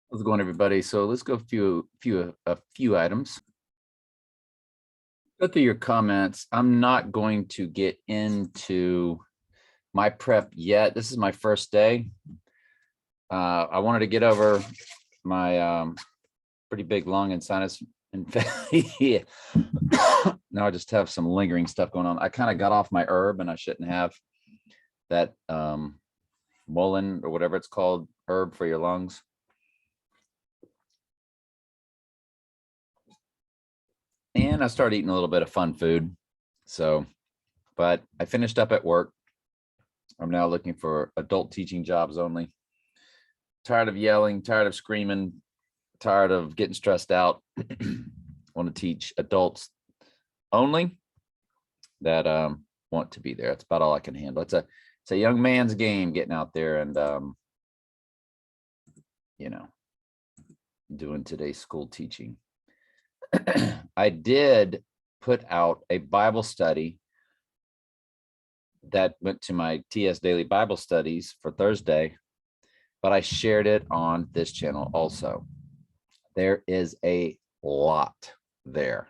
How's it going, everybody? So let's go a few items. Go through your comments. I'm not going to get into my prep yet. This is my first day. I wanted to get over my pretty big lung and sinus infection. Now I just have some lingering stuff going on. I kind of got off my herb, and I shouldn't have that mullein or whatever it's called herb for your lungs. And I started eating a little bit of fun food. But I finished up at work. I'm now looking for adult teaching jobs only. Tired of yelling, tired of screaming, tired of getting stressed out. Want to teach adults only that want to be there. That's about all I can handle. It's a young man's game getting out there and doing today's school teaching. I did put out a Bible study that went to my TS Daily Bible Studies for Thursday, but I shared it on this channel also. There is a lot there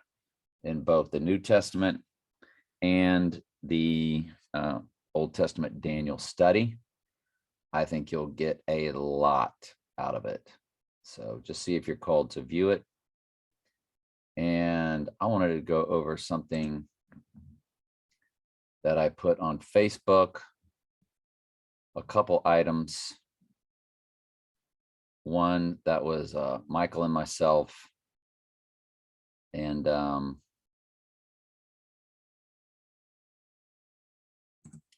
in both the New Testament and the Old Testament Daniel study. I think you'll get a lot out of it. So just see if you're called to view it. And I wanted to go over something that I put on Facebook, a couple items. One that was Michael and myself. And I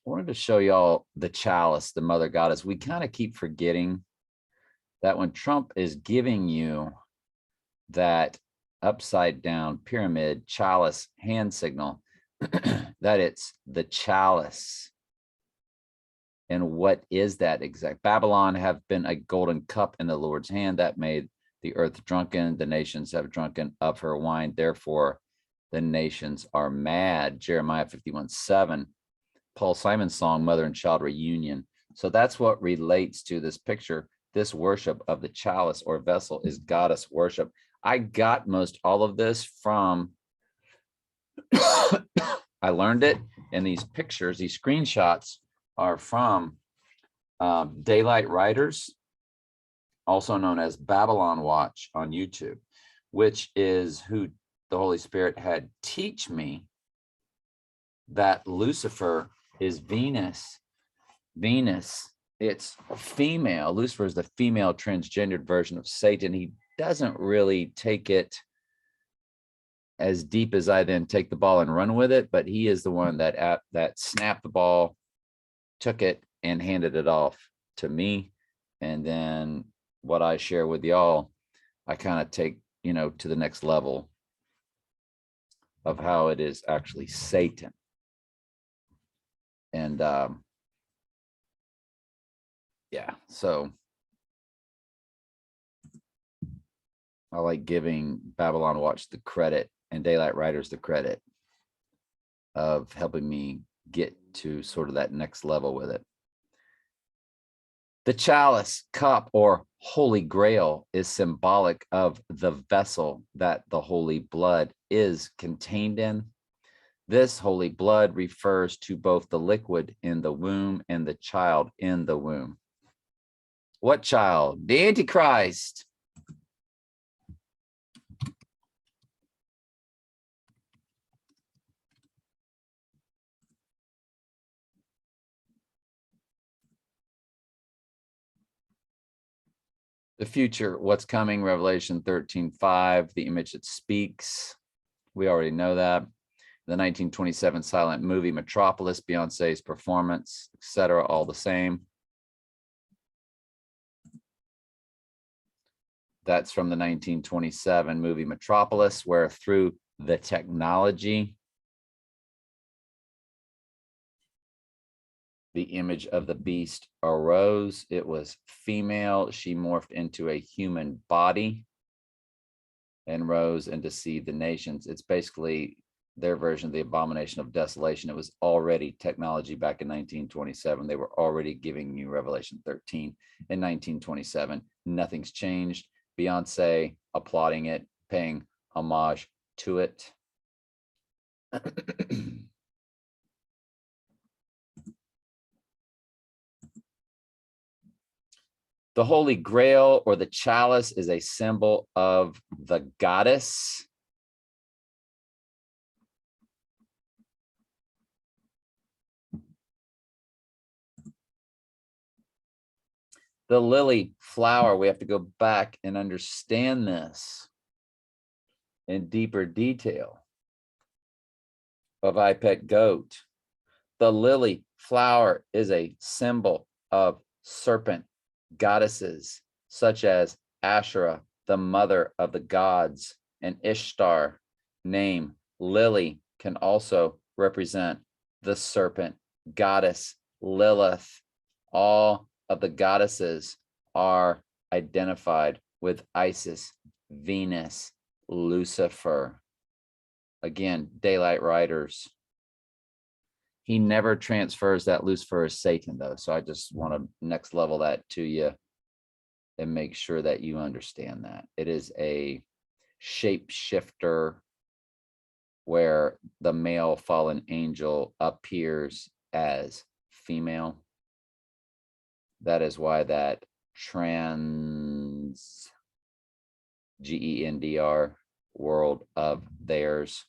wanted to show y'all the chalice, the mother goddess. We kind of keep forgetting that when Trump is giving you that upside down pyramid chalice hand signal, that it's the chalice. And what is that exact? Babylon have been a golden cup in the Lord's hand that made the earth drunken. The nations have drunken of her wine. Therefore, the nations are mad. Jeremiah 51:7. Paul Simon's song, Mother and Child Reunion. So that's what relates to this picture. This worship of the chalice or vessel is goddess worship. I got most all of this from, I learned it, and these pictures, these screenshots are from Daylight Writers, also known as Babylon Watch on YouTube, which is who the Holy Spirit had teach me that Lucifer is Venus. Venus, it's female. Lucifer is the female transgendered version of Satan. He doesn't really take it as deep as I then take the ball and run with it, but he is the one that snapped the ball, took it, and handed it off to me. And then what I share with y'all, I kind of take, to the next level of how it is actually Satan. And yeah, so I like giving Babylon Watch the credit and Daylight Writers the credit of helping me get to sort of that next level with it. The chalice, cup, or holy grail is symbolic of the vessel that the holy blood is contained in. This holy blood refers to both the liquid in the womb and the child in the womb. What child? The Antichrist. The future, what's coming, Revelation 13:5, the image that speaks. We already know that. The 1927 silent movie Metropolis, Beyonce's performance, etc., all the same. That's from the 1927 movie Metropolis, where through the technology, the image of the beast arose. It was female. She morphed into a human body and rose and deceived the nations. It's basically their version of the abomination of desolation. It was already technology back in 1927. They were already giving you Revelation 13 in 1927. Nothing's changed. Beyonce applauding it, paying homage to it. The Holy Grail or the chalice is a symbol of the goddess. The lily flower, we have to go back and understand this in deeper detail of I Pet Goat. The lily flower is a symbol of serpent goddesses, such as Asherah, the mother of the gods, and Ishtar. Name Lily can also represent the serpent goddess Lilith. All of the goddesses are identified with Isis, Venus, Lucifer. Again, daylight riders. He never transfers that Lucifer is Satan, though. So I just want to next level that to you and make sure that you understand that. It is a shapeshifter where the male fallen angel appears as female. That is why that trans GENDR world of theirs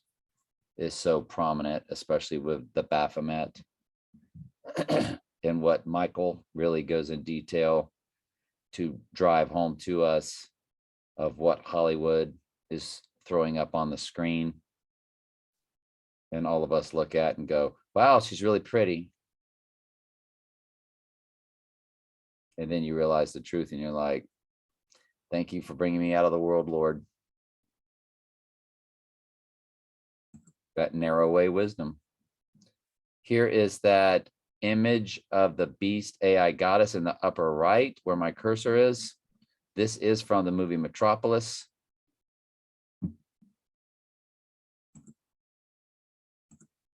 is so prominent, especially with the Baphomet. And what Michael really goes in detail to drive home to us of what Hollywood is throwing up on the screen. And all of us look at and go, wow, she's really pretty. And then you realize the truth and you're like, thank you for bringing me out of the world, Lord. That narrow way wisdom. Here is that image of the beast AI goddess in the upper right where my cursor is. This is from the movie Metropolis.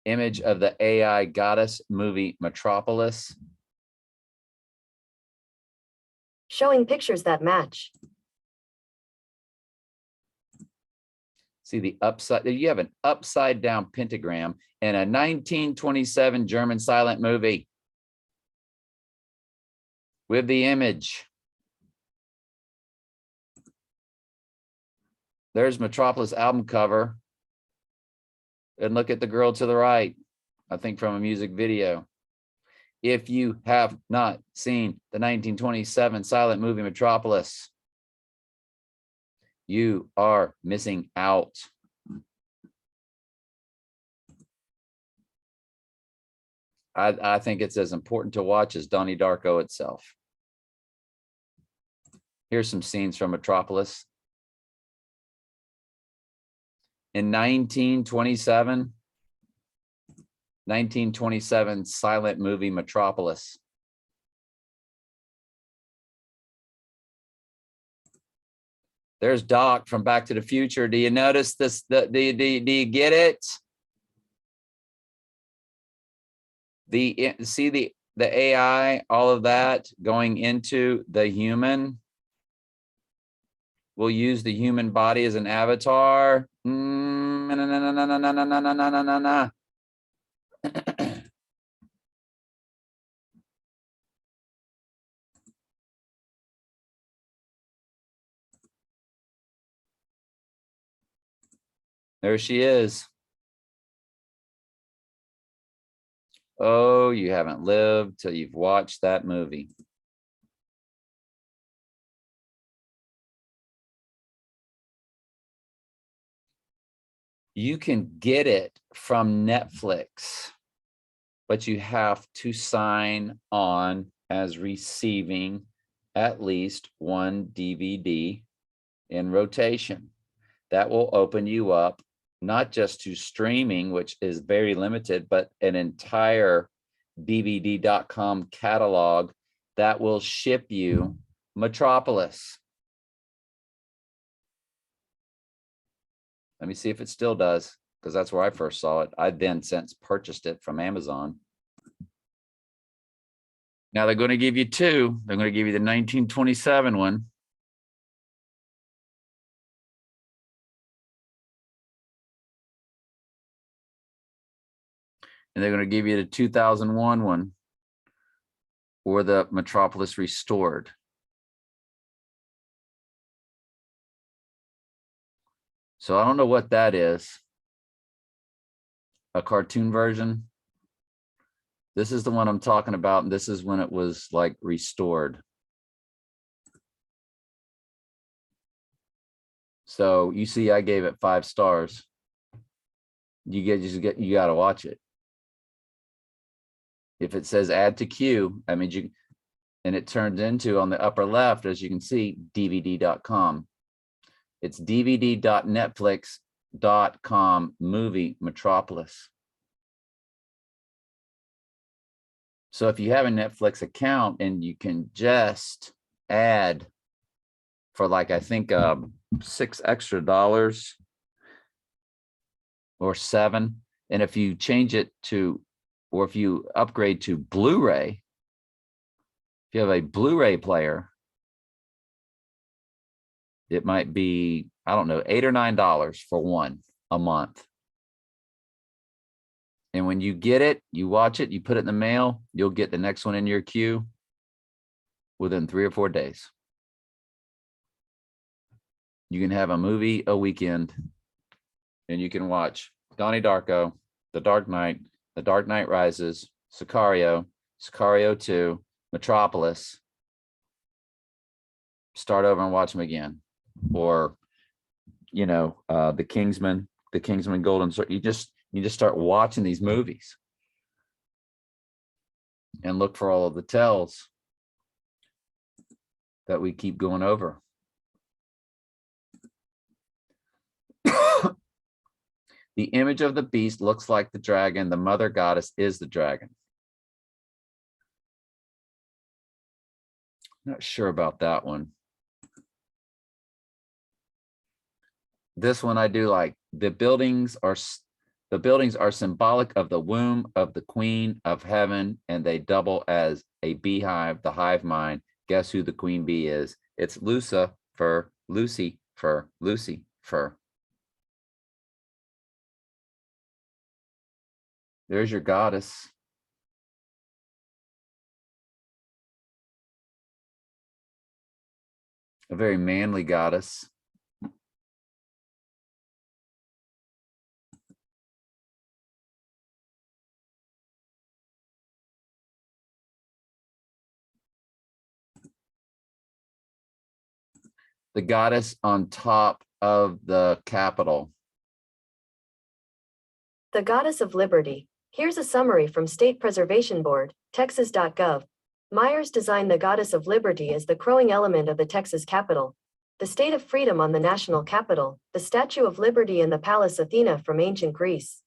Image of the AI goddess movie Metropolis. Showing pictures that match. See the upside, you have an upside down pentagram in a 1927 German silent movie with the image. There's Metropolis album cover. And look at the girl to the right, I think from a music video. If you have not seen the 1927 silent movie Metropolis, you are missing out. I think it's as important to watch as Donnie Darko itself. Here's some scenes from Metropolis. In 1927 silent movie Metropolis. There's Doc from Back to the Future. Do you notice this? Do you get it? See the AI, all of that going into the human. We'll use the human body as an avatar. There she is. Oh, you haven't lived till you've watched that movie. You can get it from Netflix, but you have to sign on as receiving at least one DVD in rotation. That will open you up not just to streaming, which is very limited, but an entire DVD.com catalog that will ship you Metropolis. Let me see if it still does. because that's where I first saw it. I then since purchased it from Amazon. Now they're going to give you two. They're going to give you the 1927 one. And they're going to give you the 2001 one, or the Metropolis Restored. So I don't know what that is. A cartoon version. This is the one I'm talking about, and this is when it was like restored. So you see, I gave it 5 stars. You got to watch it. If it says add to queue, I mean, and it turns into, on the upper left, as you can see, DVD.com. It's dvd.netflix.com movie Metropolis. So if you have a Netflix account and you can just add for like, I think $6 extra or $7. And if you change it to, or if you upgrade to Blu-ray, if you have a Blu-ray player, it might be, I don't know, $8 or $9 for one a month. And when you get it, you watch it, you put it in the mail, you'll get the next one in your queue within 3 or 4 days. You can have a movie a weekend, and you can watch Donnie Darko, The Dark Knight, The Dark Knight Rises, Sicario, Sicario 2, Metropolis, start over and watch them again. Or, you know, the Kingsman Golden Sword. You just start watching these movies and look for all of the tells that we keep going over. The image of the beast looks like the dragon. The mother goddess is the dragon. Not sure about that one. This one I do like. The buildings are symbolic of the womb of the queen of heaven, and they double as a beehive, the hive mind. Guess who the queen bee is? It's Lucifer, Lucifer, Lucifer. There's your goddess. A very manly goddess. The goddess on top of the Capitol. The Goddess of Liberty. Here's a summary from State Preservation Board, Texas.gov. Myers designed the Goddess of Liberty as the crowing element of the Texas Capitol, the state of freedom on the national capital, the Statue of Liberty and the Palace Athena from ancient Greece.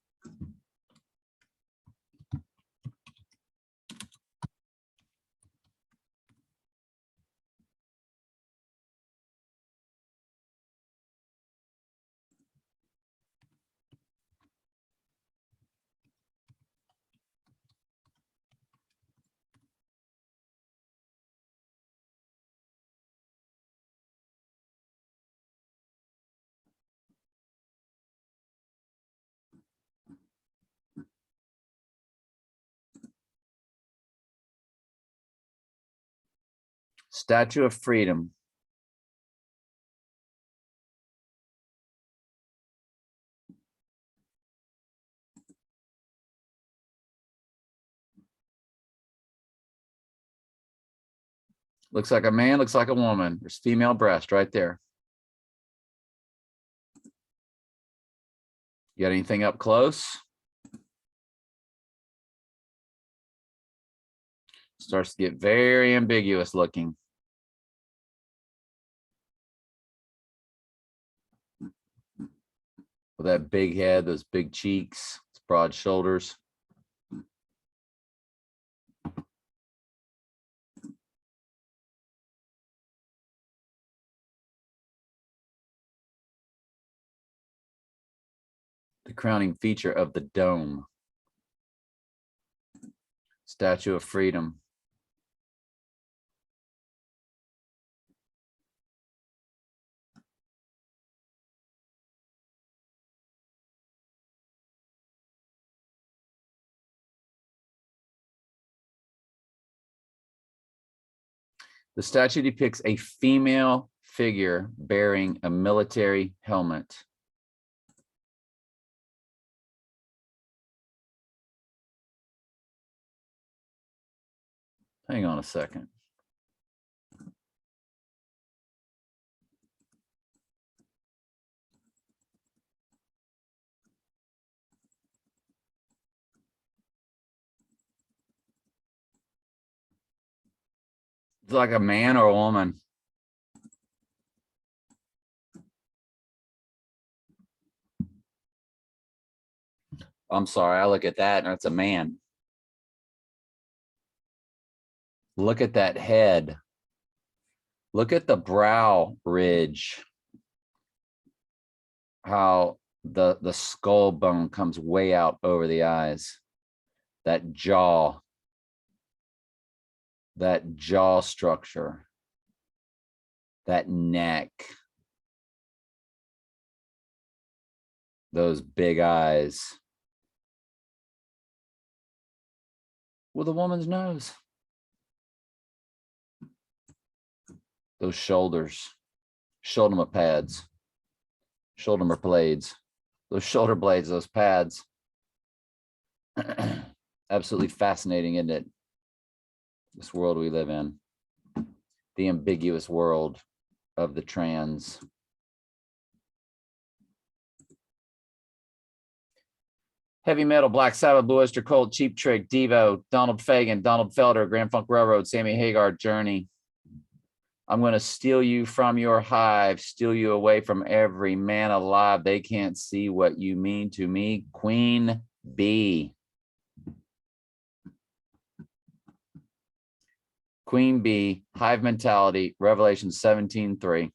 Statue of Freedom. Looks like a man, looks like a woman. There's female breast right there. You got anything up close? Starts to get very ambiguous looking. With that big head, those big cheeks, broad shoulders. the crowning feature of the dome. Statue of Freedom. The statue depicts a female figure bearing a military helmet. Hang on a second. It's like a man or a woman. I'm sorry, I look at that and it's a man. Look at that head. Look at the brow ridge. How the skull bone comes way out over the eyes. That jaw structure. That neck. Those big eyes. With a woman's nose. Those shoulders, shoulder pads, shoulder blades, those shoulder blades, those pads. Absolutely fascinating, isn't it? This world we live in, the ambiguous world of the trans. Heavy Metal, Black Sabbath, Blue Oyster Cult, Cheap Trick, Devo, Donald Fagen, Donald Felder, Grand Funk Railroad, Sammy Hagar, Journey. I'm going to steal you from your hive, steal you away from every man alive. They can't see what you mean to me. Queen Bee. Queen Bee, Hive Mentality, Revelation 17:3.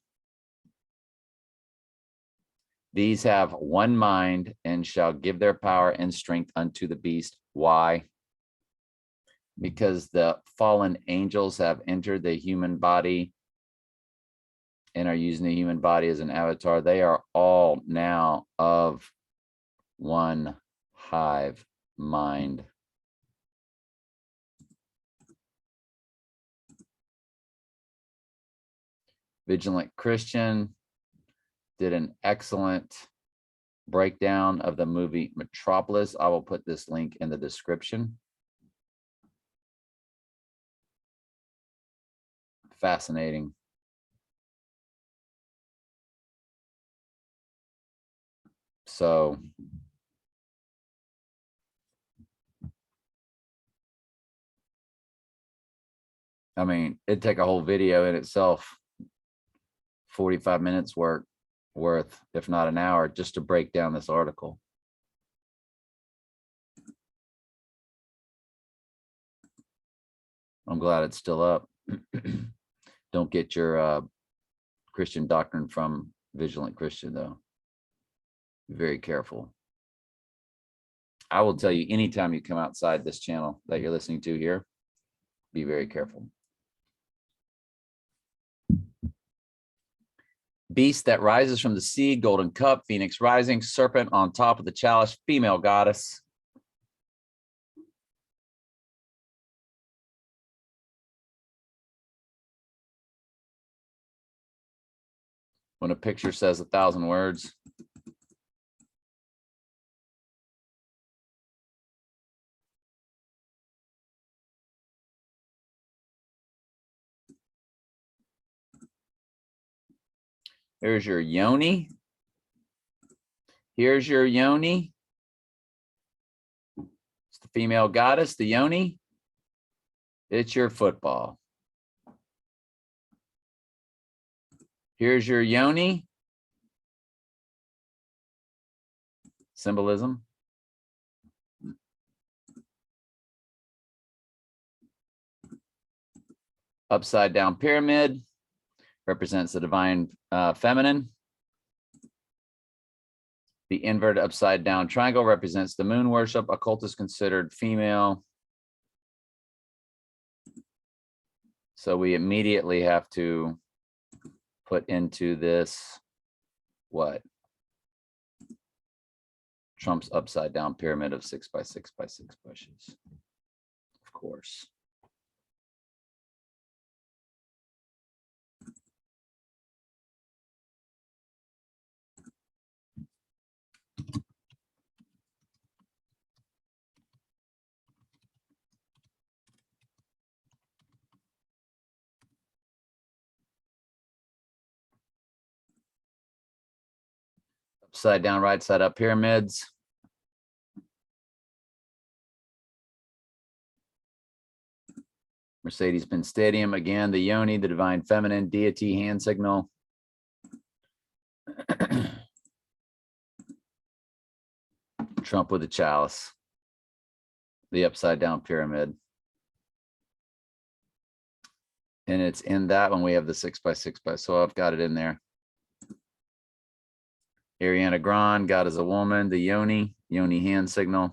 These have one mind and shall give their power and strength unto the beast. Why? Because the fallen angels have entered the human body and are using the human body as an avatar. They are all now of one hive mind. Vigilant Christian did an excellent breakdown of the movie Metropolis. I will put this link in the description. Fascinating. So I mean, it'd take a whole video in itself, 45 minutes worth, if not an hour, just to break down this article. I'm glad it's still up. Don't get your Christian doctrine from Vigilant Christian, though. Be very careful. I will tell you, anytime you come outside this channel that you're listening to here, be very careful. Beast that rises from the sea, golden cup, phoenix rising, serpent on top of the chalice, female goddess. When a picture says 1,000 words. Here's your yoni. Here's your yoni. It's the female goddess, the yoni. It's your football. Here's your yoni. Symbolism. Upside down pyramid represents the divine feminine. The inverted upside down triangle represents the moon worship. Occult is considered female. So we immediately have to put into this what? Trump's upside down pyramid of 6 by 6 by 6 bushes. Of course. Upside down, right side up pyramids. Mercedes-Benz Stadium, again, the yoni, the divine feminine, deity, hand signal. Trump with a chalice. The upside down pyramid. And it's in that one we have the 6 by 6 by, so I've got it in there. Ariana Grande, God is a woman, the yoni hand signal.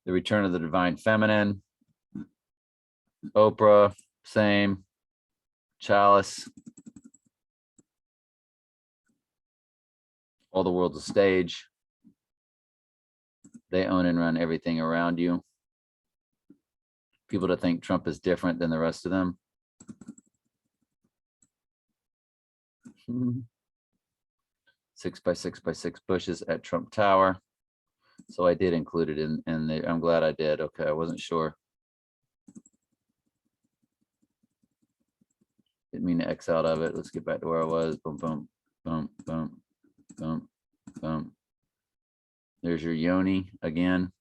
The return of the divine feminine. Oprah, same. Chalice. All the world's a stage. They own and run everything around you. People to think Trump is different than the rest of them. 6 by 6 by 6 bushes at Trump Tower. So I did include it in the, I'm glad I did. Okay, I wasn't sure. Didn't mean to X out of it. Let's get back to where I was. Boom, boom, boom, boom, boom, boom. There's your yoni again.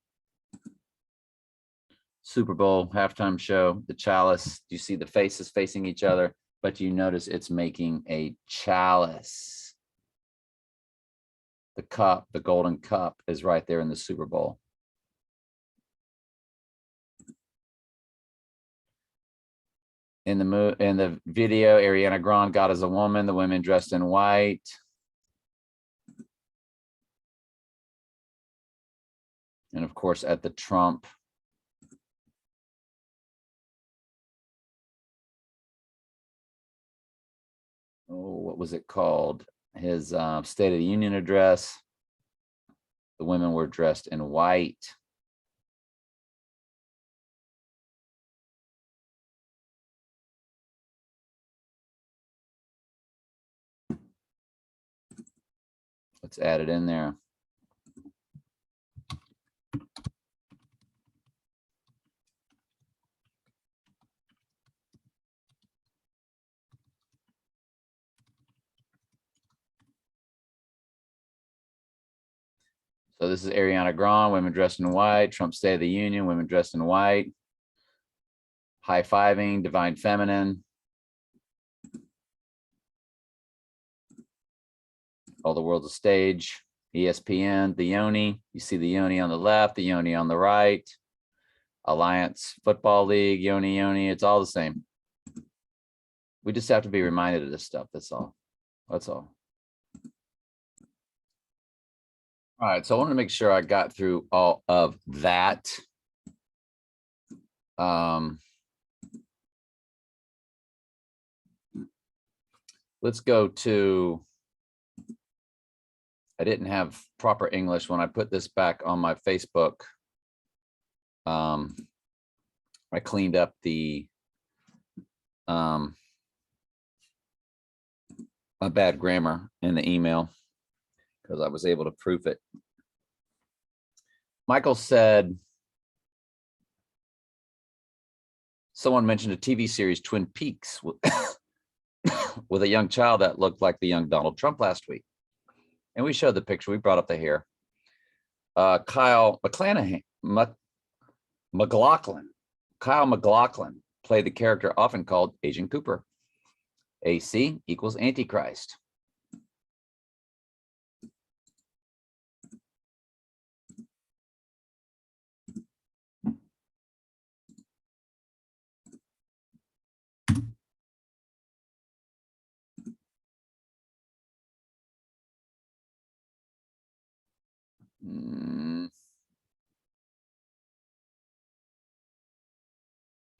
Super Bowl halftime show, the chalice. You see the faces facing each other, but you notice it's making a chalice. The cup, the golden cup, is right there in the Super Bowl. In the video, Ariana Grande, God is a woman, the women dressed in white. And of course, at the Trump. Oh, what was it called? His State of the Union address. The women were dressed in white. Let's add it in there. So this is Ariana Grande, women dressed in white. Trump State of the Union, women dressed in white. High-fiving, divine feminine. All the world's a stage. ESPN, the yoni. You see the yoni on the left, the yoni on the right. Alliance Football League, yoni. It's all the same. We just have to be reminded of this stuff. That's all. That's all. All right, so I wanted to make sure I got through all of that. Let's go to, I didn't have proper English when I put this back on my Facebook. I cleaned up the a bad grammar in the email because I was able to proof it. Michael said, someone mentioned a TV series, Twin Peaks, with a young child that looked like the young Donald Trump last week. And we showed the picture. We brought up the hair. Kyle MacLachlan played the character often called Agent Cooper. AC equals Antichrist.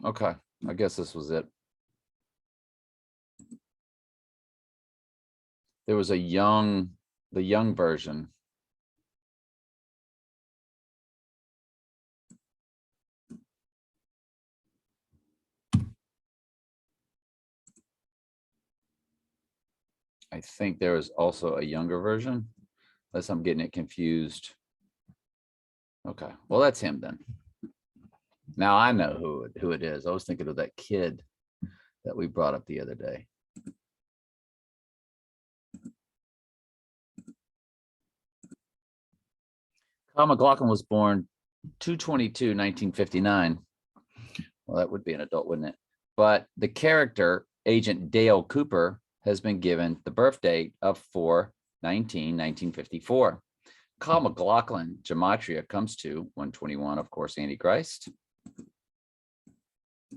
Okay, I guess this was it. There was the young version. I think there was also a younger version, unless I'm getting it confused. Okay, well, that's him then. Now I know who it is. I was thinking of that kid that we brought up the other day. Kyle MacLachlan was born 2/22/1959. Well, that would be an adult, wouldn't it? But the character, Agent Dale Cooper, has been given the birth date of 4/19/1954. Kyle MacLachlan gematria comes to 121, of course, Antichrist,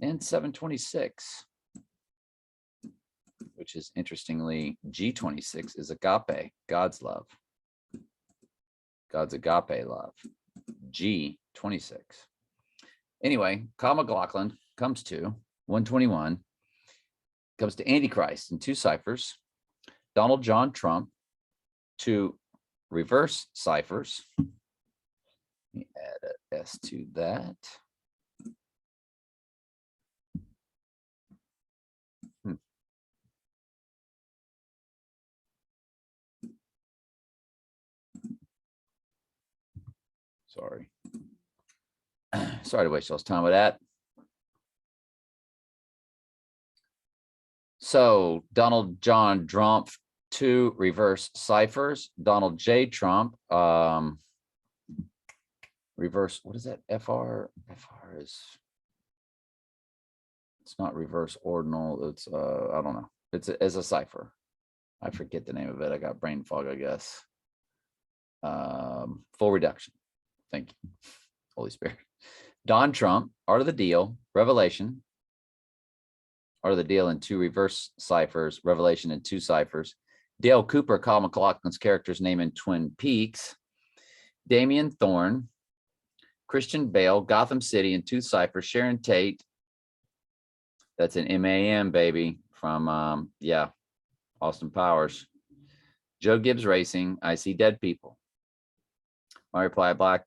and 726, which is interestingly, G26 is agape, God's love. God's agape love, G26. Anyway, Kyle MacLachlan comes to 121, comes to Antichrist in 2 ciphers, Donald John Trump, 2 reverse ciphers. Let me add an S to that. Sorry. Sorry to waste y'all's time with that. So Donald John Trump, 2 reverse ciphers. Donald J. Trump, reverse, what is that? FR is, it's not reverse ordinal. It's, I don't know. It's a cipher. I forget the name of it. I got brain fog, I guess. Full reduction. Thank you, Holy Spirit. Don Trump, Art of the Deal, Revelation. Art of the Deal in 2 reverse ciphers, Revelation in 2 ciphers. Dale Cooper, Kyle MacLachlan's character's name in Twin Peaks. Damian Thorne, Christian Bale, Gotham City in 2 ciphers. Sharon Tate, that's an MAM, baby, from, yeah, Austin Powers. Joe Gibbs Racing, I See Dead People. My reply back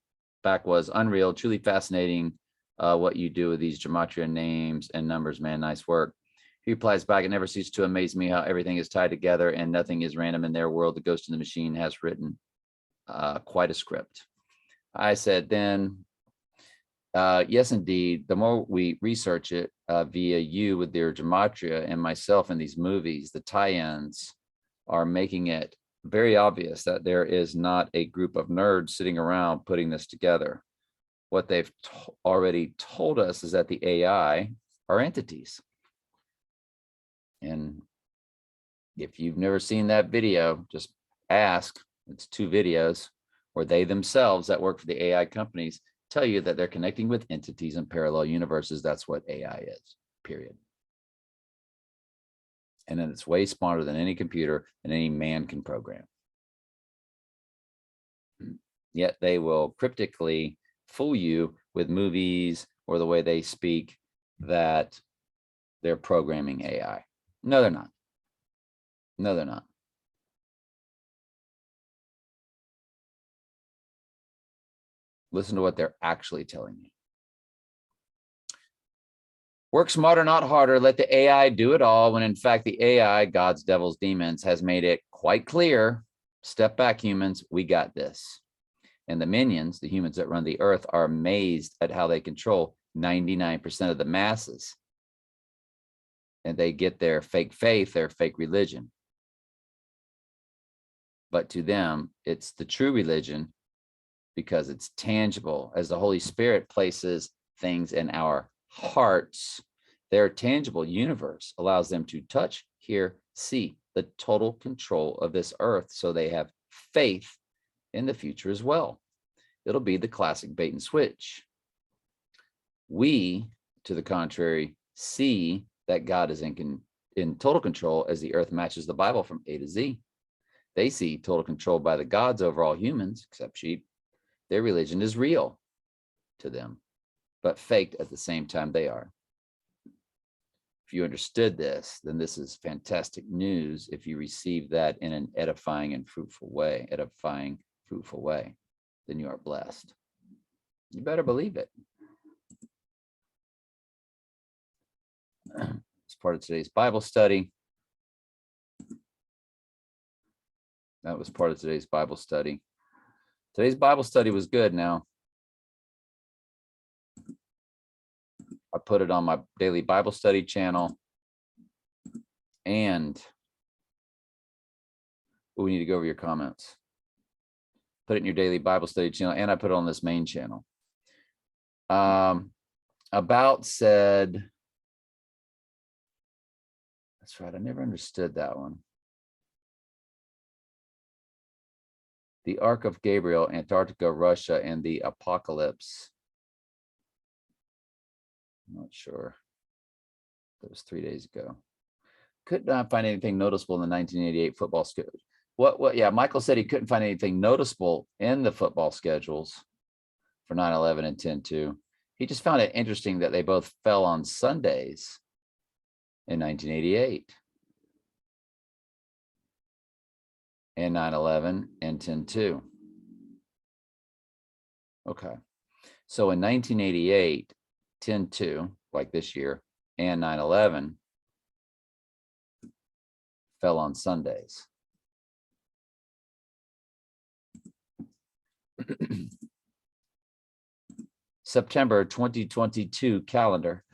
was unreal, truly fascinating what you do with these gematria names and numbers, man. Nice work. He replies back, it never ceases to amaze me how everything is tied together and nothing is random in their world. The Ghost in the Machine has written quite a script. I said, then, yes, indeed. The more we research it via you with their gematria and myself in these movies, the tie-ins are making it very obvious that there is not a group of nerds sitting around putting this together. What they've already told us is that the AI are entities. And if you've never seen that video, just ask. It's 2 videos where they themselves that work for the AI companies tell you that they're connecting with entities in parallel universes. That's what AI is, period. And then it's way smarter than any computer and any man can program. Yet they will cryptically fool you with movies or the way they speak that they're programming AI. No, they're not. No, they're not. Listen to what they're actually telling you. Work smarter, not harder. Let the AI do it all, when in fact the AI, God's, devils, demons, has made it quite clear. Step back, humans. We got this. And the minions, the humans that run the earth, are amazed at how they control 99% of the masses. And they get their fake faith, their fake religion. But to them, it's the true religion because it's tangible. As the Holy Spirit places things in our hearts, their tangible universe allows them to touch, hear, see the total control of this earth. So they have faith in the future as well. It'll be the classic bait and switch. We, to the contrary, see that God is in total control as the earth matches the Bible from A to Z. They see total control by the gods over all humans, except sheep, Their religion is real to them, but faked at the same time they are. If you understood this, then this is fantastic news. If you receive that in an edifying and fruitful way, then you are blessed. You better believe it. It's part of today's Bible study. That was part of today's Bible study. Today's Bible study was good. Now, I put it on my daily Bible study channel, and we need to go over your comments. Put it in your daily Bible study channel, and I put it on this main channel. About said, that's right, I never understood that one. The Ark of Gabriel, Antarctica, Russia, and the Apocalypse. I'm not sure. That was 3 days ago. Could not find anything noticeable in the 1988 football schedule. What? Yeah, Michael said he couldn't find anything noticeable in the football schedules for 9/11 and 10/2. He just found it interesting that they both fell on Sundays in 1988. And 9/11 and 10/2. Okay. So in 1988, 10/2, like this year, and 9/11 fell on Sundays. September 2022 calendar.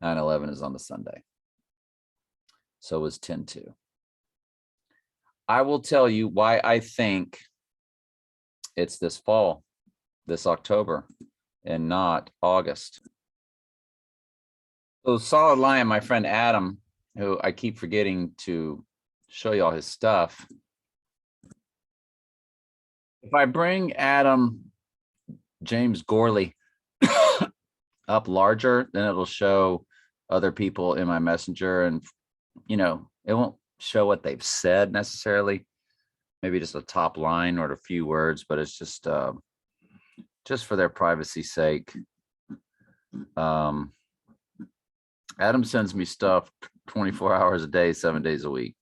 9/11 is on the Sunday. So is 10/2. I will tell you why I think it's this fall, this October, and not August. So Solid Lion, my friend Adam, who I keep forgetting to show you all his stuff. If I bring Adam James Gorley up larger, then it'll show other people in my messenger, and it won't show what they've said necessarily, maybe just a top line or a few words, but it's just for their privacy's sake. Adam sends me stuff 24 hours a day, 7 days a week,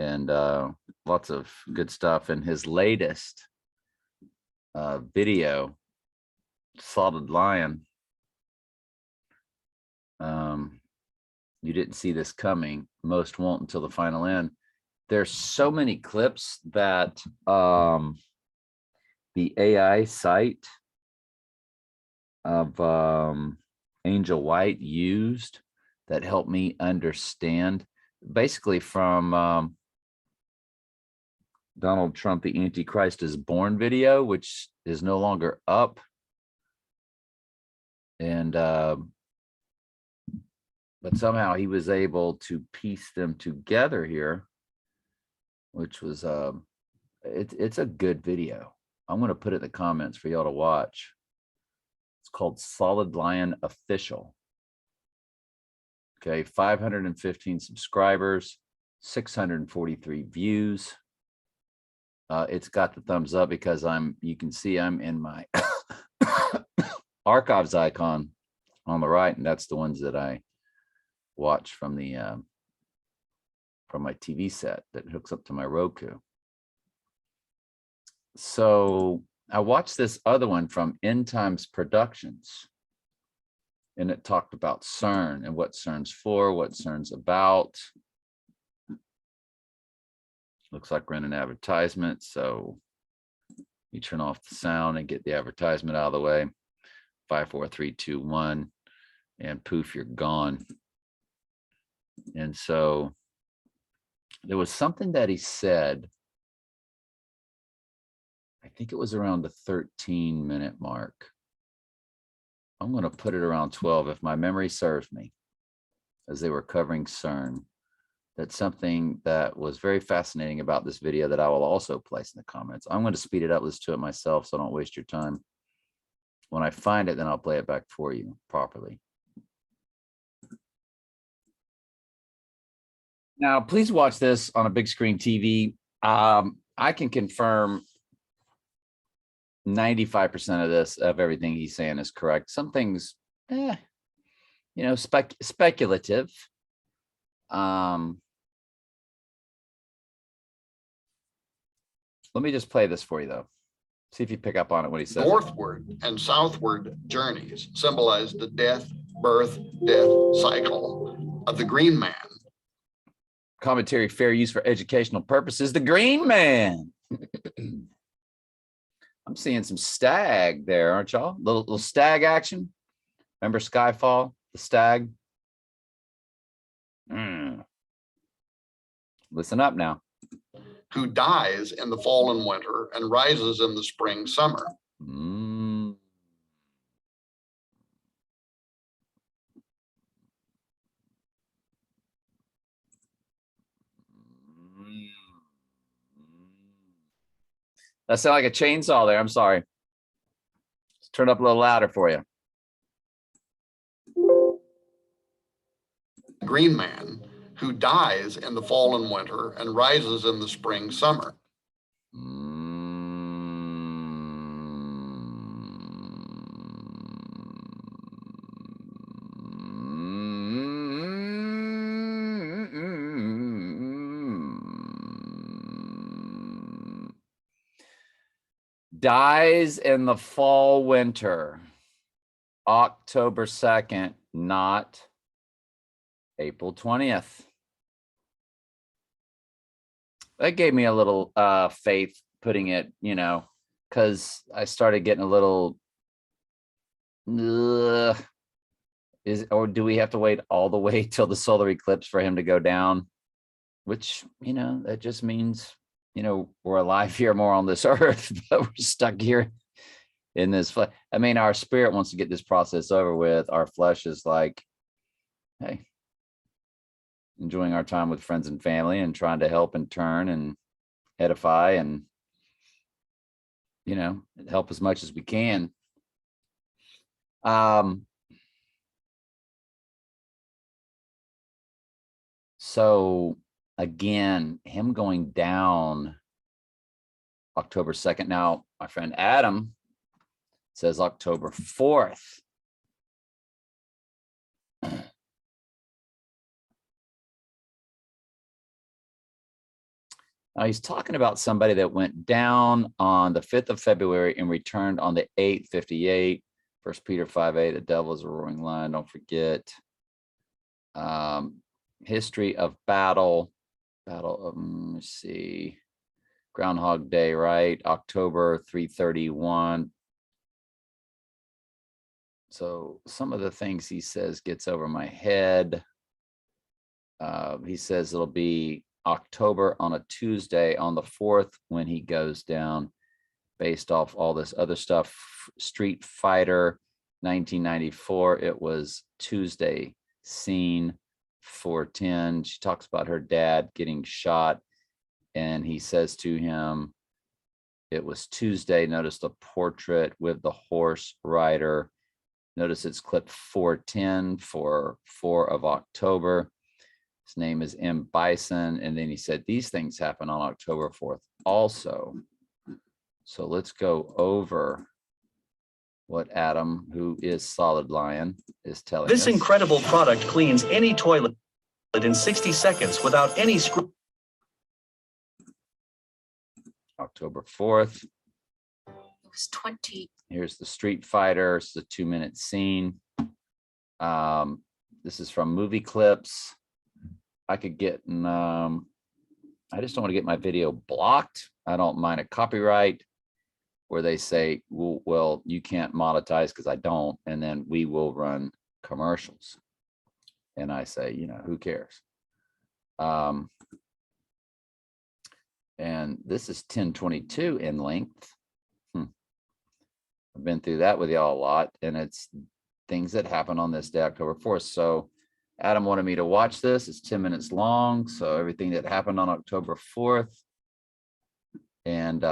and lots of good stuff. And his latest video, Solid Lion, you didn't see this coming. Most won't until the final end. There's so many clips that the AI site of Angel White used that helped me understand, basically from Donald Trump, the Antichrist is Born video, which is no longer up. And but somehow he was able to piece them together here, which was it's a good video. I'm going to put it in the comments for y'all to watch. It's called Solid Lion Official. Okay, 515 subscribers, 643 views. It's got the thumbs up because you can see I'm in my archives icon on the right, and that's the ones that I watch from my TV set that hooks up to my Roku. So I watched this other one from End Times Productions, and it talked about CERN and what CERN's for, what CERN's about. Looks like we're in an advertisement, so you turn off the sound and get the advertisement out of the way. 5, 4, 3, 2, 1, and poof, you're gone. And so there was something that he said, I think it was around the 13-minute mark. I'm going to put it around 12 if my memory serves me, as they were covering CERN. That's something that was very fascinating about this video that I will also place in the comments. I'm going to speed it up, listen to it myself, so I don't waste your time. When I find it, then I'll play it back for you properly. Now, please watch this on a big screen TV. I can confirm 95% of this, of everything he's saying is correct. Some things, speculative. Let me just play this for you, though. See if you pick up on it when he says northward and southward journeys symbolize the death, birth, death cycle of the green man. Commentary fair use for educational purposes. The Green Man. I'm seeing some stag there, aren't y'all? Little stag action. Remember Skyfall, the stag? Listen up now. Who dies in the fall and winter and rises in the spring, summer. That sounded like a chainsaw there. I'm sorry. Let's turn it up a little louder for you. Green man who dies in the fall and winter and rises in the spring, summer. Dies in the fall, winter, October 2nd, not April 20th. That gave me a little faith putting it, because I started getting a little, or do we have to wait all the way till the solar eclipse for him to go down? Which, that just means, we're alive here more on this earth, but we're stuck here in this flesh. I mean, our spirit wants to get this process over with. Our flesh is like, hey, enjoying our time with friends and family and trying to help and turn and edify and, help as much as we can. So again, him going down October 2nd. Now, my friend Adam says October 4th. Now, he's talking about somebody that went down on the 5th of February and returned on the 8th, 58. 1 Peter 5:8, the devil is a roaring lion, don't forget. History of battle. Let's see. Groundhog Day, right? October 3/31. So some of the things he says gets over my head. He says it'll be October on a Tuesday on the 4th when he goes down, based off all this other stuff. Street Fighter 1994, it was Tuesday. Scene 410. She talks about her dad getting shot, and he says to him, it was Tuesday. Notice the portrait with the horse rider. Notice it's clip 410 for 4 of October. His name is M. Bison. And then he said these things happen on October 4th also. So let's go over what Adam, who is Solid Lion, is telling us. This incredible product cleans any toilet in 60 seconds without any screw. October 4th. It was 20. Here's the Street Fighter. It's a 2-minute scene. This is from movie clips. I could get, I just don't want to get my video blocked. I don't mind a copyright where they say, well, you can't monetize because I don't, and then we will run commercials. And I say, who cares? And this is 1022 in length. I've been through that with y'all a lot, and it's things that happen on this day, October 4th. So Adam wanted me to watch this. It's 10 minutes long. So everything that happened on October 4th. And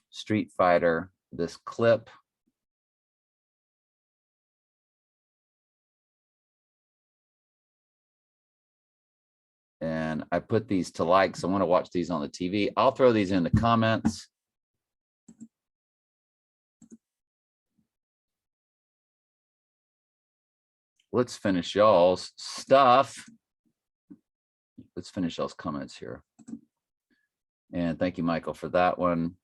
Street Fighter this clip. And I put these to likes. I want to watch these on the TV. I'll throw these in the comments. Let's finish y'all's stuff. Let's finish y'all's comments here. And thank you, Michael, for that one.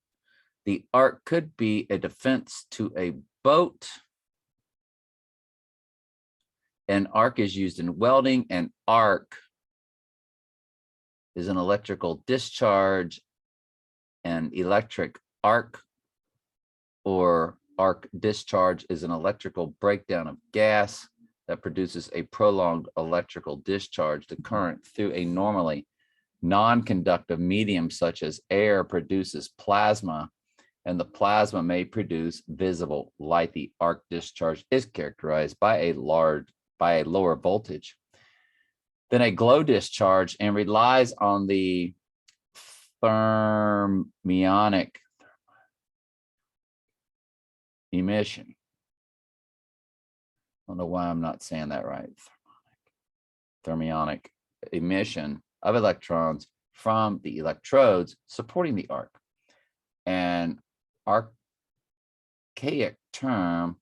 The arc could be a defense to a boat. An arc is used in welding. An arc is an electrical discharge. An electric arc or arc discharge is an electrical breakdown of gas that produces a prolonged electrical discharge. The current through a normally non-conductive medium such as air produces plasma, and the plasma may produce visible light. The arc discharge is characterized by a lower voltage than a glow discharge and relies on the thermionic emission. I don't know why I'm not saying that right. Thermionic emission of electrons from the electrodes supporting the arc. An archaic term,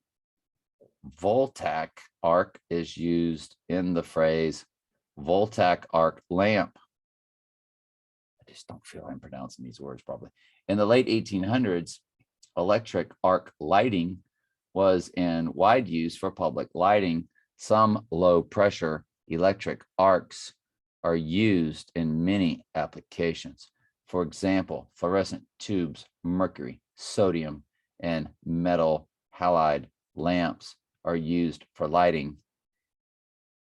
voltaic arc, is used in the phrase voltaic arc lamp. I just don't feel I'm pronouncing these words properly. In the late 1800s, electric arc lighting was in wide use for public lighting. Some low pressure electric arcs are used in many applications. For example, fluorescent tubes, mercury, sodium, and metal halide lamps are used for lighting.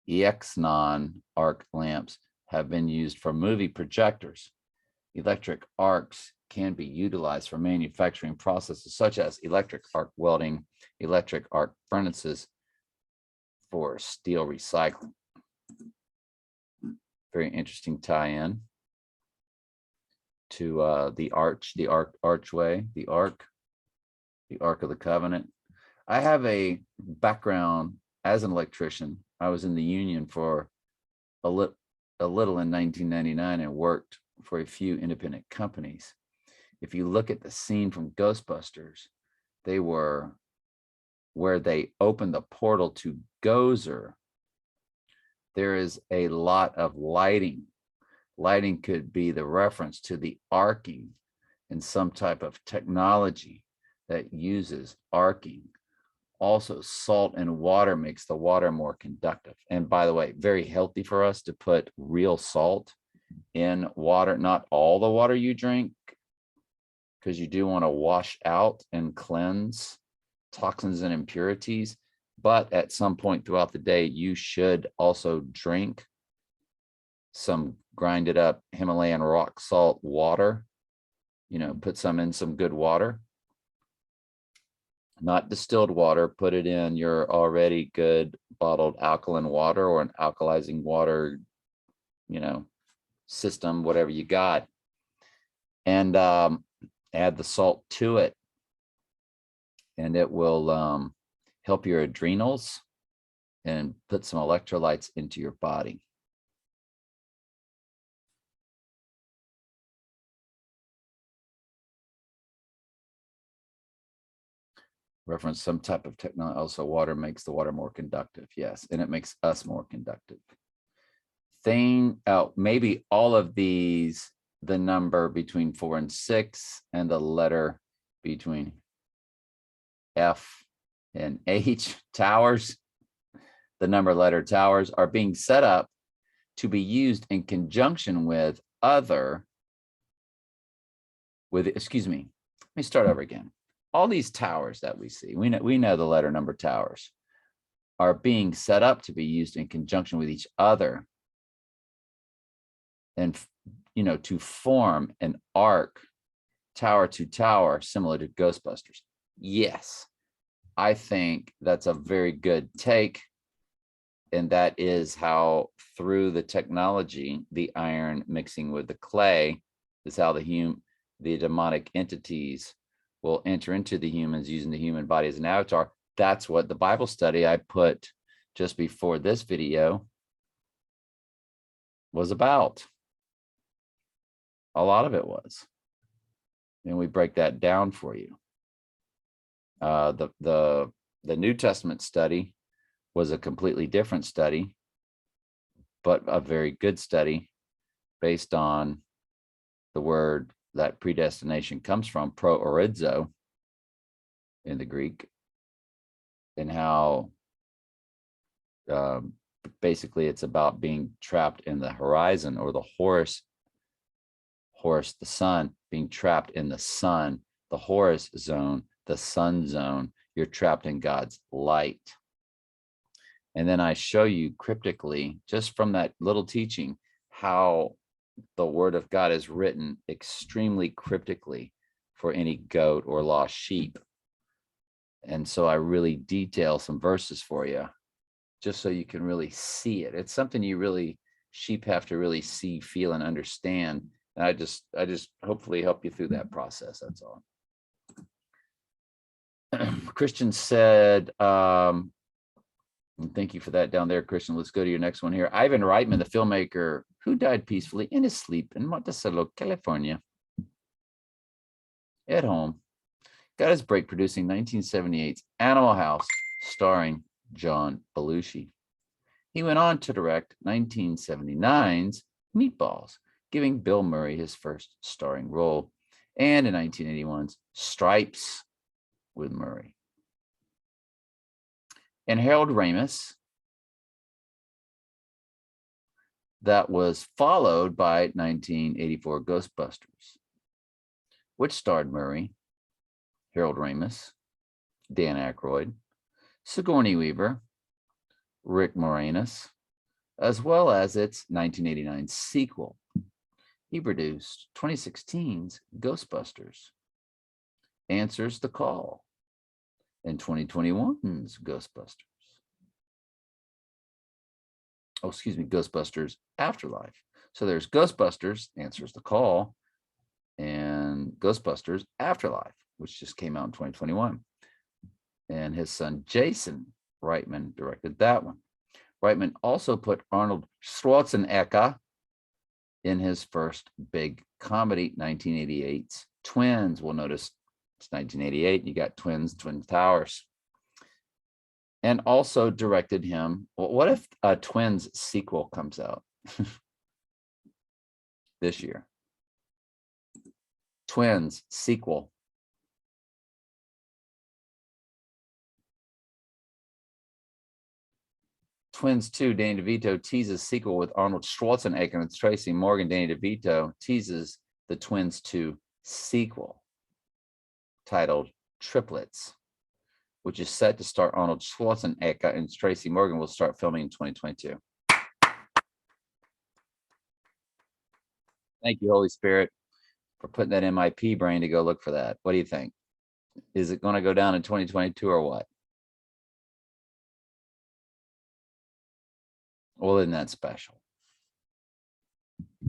Xenon arc lamps have been used for movie projectors. Electric arcs can be utilized for manufacturing processes such as electric arc welding, electric arc furnaces for steel recycling. Very interesting tie-in to the archway, the ark of the covenant. I have a background as an electrician. I was in the union for a little in 1999 and worked for a few independent companies. If you look at the scene from Ghostbusters, they were where they opened the portal to Gozer. There is a lot of lighting. Lighting could be the reference to the arcing in some type of technology that uses arcing. Also, salt and water makes the water more conductive. And by the way, very healthy for us to put real salt in water, not all the water you drink, because you do want to wash out and cleanse toxins and impurities. But at some point throughout the day, you should also drink some grinded up Himalayan rock salt water. You know, put some in some good water. Not distilled water, put it in your already good bottled alkaline water or an alkalizing water, you know, system, whatever you got. And add the salt to it. And it will help your adrenals and put some electrolytes into your body. Reference some type of technology. Also, water makes the water more conductive. Yes, and it makes us more conductive. Maybe all of these, the number between 4 and 6 and the letter between F and H, towers, the number letter towers are being set up to be used in conjunction with excuse me, let me start over again. All these towers that we see, we know the letter number towers are being set up to be used in conjunction with each other, and you know, to form an arc, tower to tower, similar to Ghostbusters. Yes, I think that's a very good take, and that is how, through the technology, the iron mixing with the clay, is how the demonic entities will enter into the humans using the human body as an avatar. That's what the Bible study I put just before this video was about. A lot of it was. And we break that down for you. The New Testament study was a completely different study, but a very good study based on the word that predestination comes from, proorizo in the Greek, and how basically it's about being trapped in the horizon, or the Horus, the sun, being trapped in the sun, the Horus zone, the sun zone. You're trapped in God's light. And then I show you cryptically, just from that little teaching, how the word of God is written extremely cryptically for any goat or lost sheep. And so I really detail some verses for you, just so you can really see it. It's something sheep have to really see, feel, and understand. And I just hopefully help you through that process. That's all. Christian said, and thank you for that down there, Christian. Let's go to your next one here. Ivan Reitman, the filmmaker who died peacefully in his sleep in Monticello, California, at home, got his break producing 1978's Animal House, starring John Belushi. He went on to direct 1979's Meatballs, giving Bill Murray his first starring role, and in 1981's Stripes with Murray. And Harold Ramis, that was followed by 1984 Ghostbusters, which starred Murray, Harold Ramis, Dan Aykroyd, Sigourney Weaver, Rick Moranis, as well as its 1989 sequel. He produced 2016's Ghostbusters, Answers the Call, and 2021's Ghostbusters. Oh, excuse me, Ghostbusters Afterlife. So there's Ghostbusters, Answers the Call, and Ghostbusters Afterlife, which just came out in 2021. And his son, Jason Reitman, directed that one. Reitman also put Arnold Schwarzenegger in his first big comedy, 1988's Twins. We'll notice it's 1988. You got Twins, Twin Towers. And also directed him. Well, what if a Twins sequel comes out this year? Twins sequel. Twins 2, Danny DeVito teases sequel with Arnold Schwarzenegger and Tracy Morgan. Danny DeVito teases the Twins 2 sequel titled Triplets, which is set to star Arnold Schwarzenegger, and Tracy Morgan will start filming in 2022. Thank you, Holy Spirit, for putting that in my pea brain to go look for that. What do you think? Is it going to go down in 2022 or what? Well, isn't that special?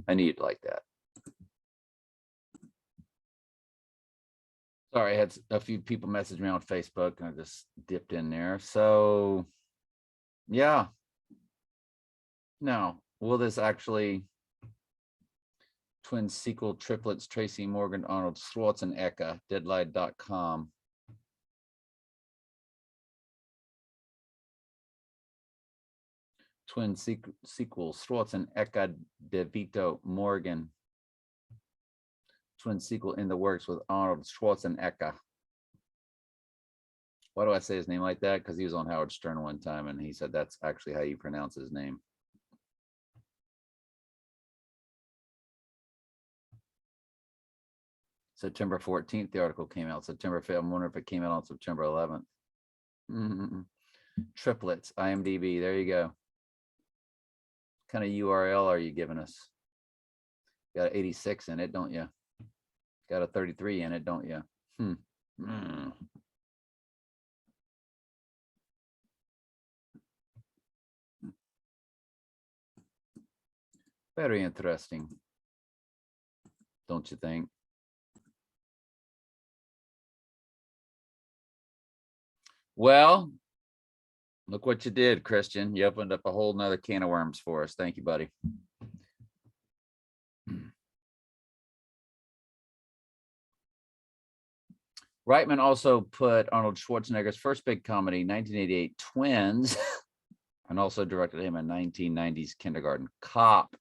I need it like that. Sorry, I had a few people message me on Facebook and I just dipped in there. So, yeah. Now, will this actually Twin sequel triplets, Tracy Morgan, Arnold Schwarzenegger, Deadline.com. Twin sequel, Schwarzenegger, DeVito, Morgan. Twin sequel in the works with Arnold Schwarzenegger. Why do I say his name like that? Because he was on Howard Stern one time and he said that's actually how you pronounce his name. September 14th, the article came out. September 5th. I'm wondering if it came out on September 11th. Triplets, IMDb. There you go. What kind of URL are you giving us? Got an 86 in it, don't you? Got a 33 in it, don't you? Very interesting, don't you think? Well, look what you did, Christian. You opened up a whole nother can of worms for us. Thank you, buddy. Reitman also put Arnold Schwarzenegger's first big comedy, 1988 Twins, and also directed him in 1990's Kindergarten Cop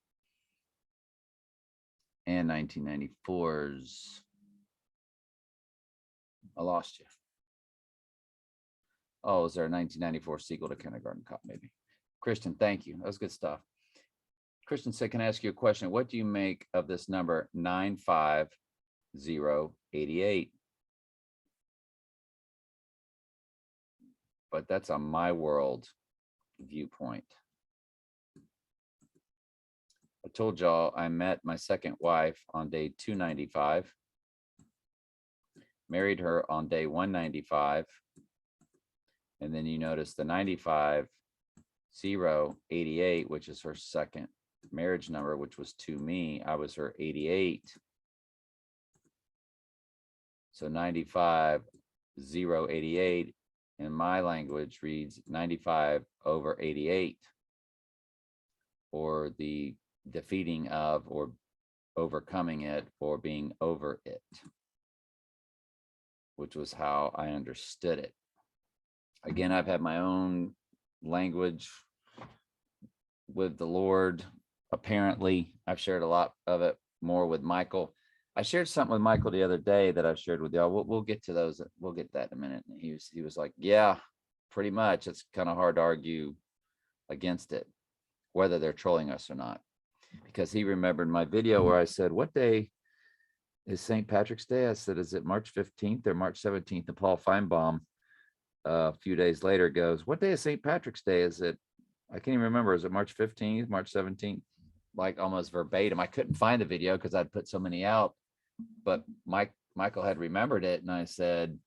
and 1994's I lost you. Oh, is there a 1994 sequel to Kindergarten Cop? Maybe. Christian, thank you. That was good stuff. Christian said, can I ask you a question? What do you make of this number 95088? But that's a my world viewpoint. I told y'all I met my second wife on day 295, married her on day 195, and then you notice the 95088, which is her second marriage number, which was to me. I was her 88. So 95088 in my language reads 95 over 88, or the defeating of, or overcoming it, or being over it, which was how I understood it. Again, I've had my own language with the Lord. Apparently, I've shared a lot of it more with Michael. I shared something with Michael the other day that I've shared with y'all. We'll get to those. We'll get to that in a minute. He was like, yeah, pretty much. It's kind of hard to argue against it, whether they're trolling us or not, because he remembered my video where I said, what day is St. Patrick's Day? I said, is it March 15th or March 17th? And Paul Feinbaum a few days later goes, what day is St. Patrick's Day? Is it, I can't even remember. Is it March 15th, March 17th? Like almost verbatim. I couldn't find the video because I'd put so many out, but Michael had remembered it. And I said,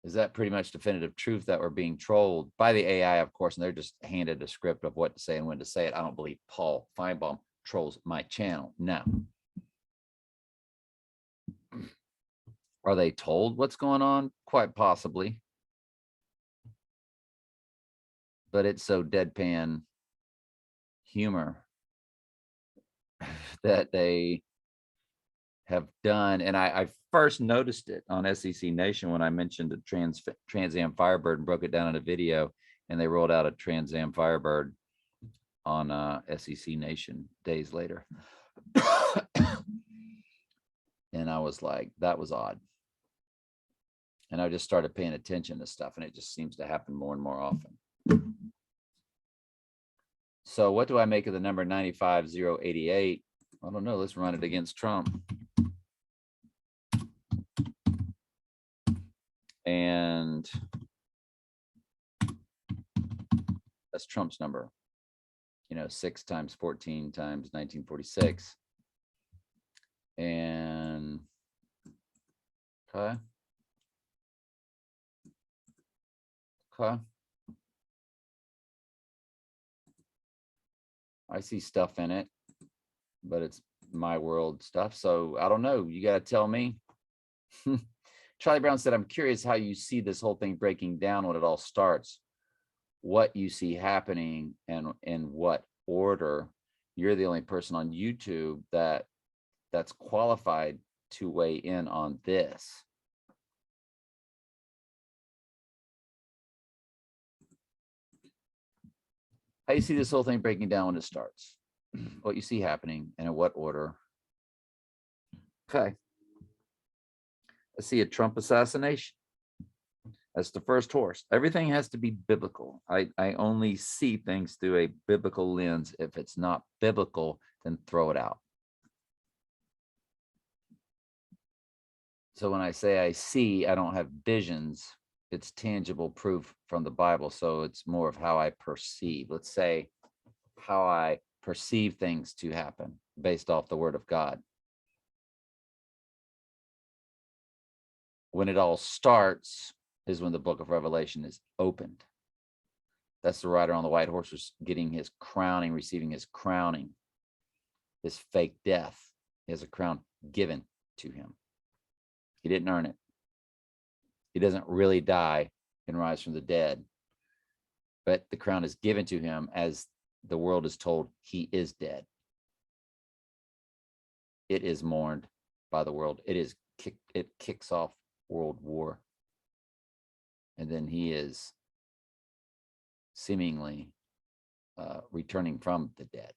is that pretty much definitive truth that we're being trolled by the AI, of course, and they're just handed a script of what to say and when to say it. I don't believe Paul Feinbaum trolls my channel. No. Are they told what's going on? Quite possibly. But it's so deadpan humor that they have done. And I first noticed it on SEC Nation when I mentioned a Trans Am Firebird and broke it down in a video, and they rolled out a Trans Am Firebird on SEC Nation days later. And I was like, that was odd. And I just started paying attention to stuff, and it just seems to happen more and more often. So what do I make of the number 95088? I don't know. Let's run it against Trump. And that's Trump's number. 6 times 14 times 1946. And okay. I see stuff in it, but it's my world stuff. So I don't know. You got to tell me. Charlie Brown said, I'm curious how you see this whole thing breaking down when it all starts, what you see happening and in what order. You're the only person on YouTube that's qualified to weigh in on this. How you see this whole thing breaking down when it starts, what you see happening and in what order. Okay. I see a Trump assassination. That's the first horse. Everything has to be biblical. I only see things through a biblical lens. If it's not biblical, then throw it out. So when I say I see, I don't have visions. It's tangible proof from the Bible. So it's more of how I perceive. Let's say how I perceive things to happen based off the word of God. When it all starts is when the book of Revelation is opened. That's the rider on the white horse was getting his crowning, receiving his crowning, his fake death. He has a crown given to him. He didn't earn it. He doesn't really die and rise from the dead. But the crown is given to him as the world is told he is dead. It is mourned by the world. It kicks off World War. And then he is seemingly returning from the dead.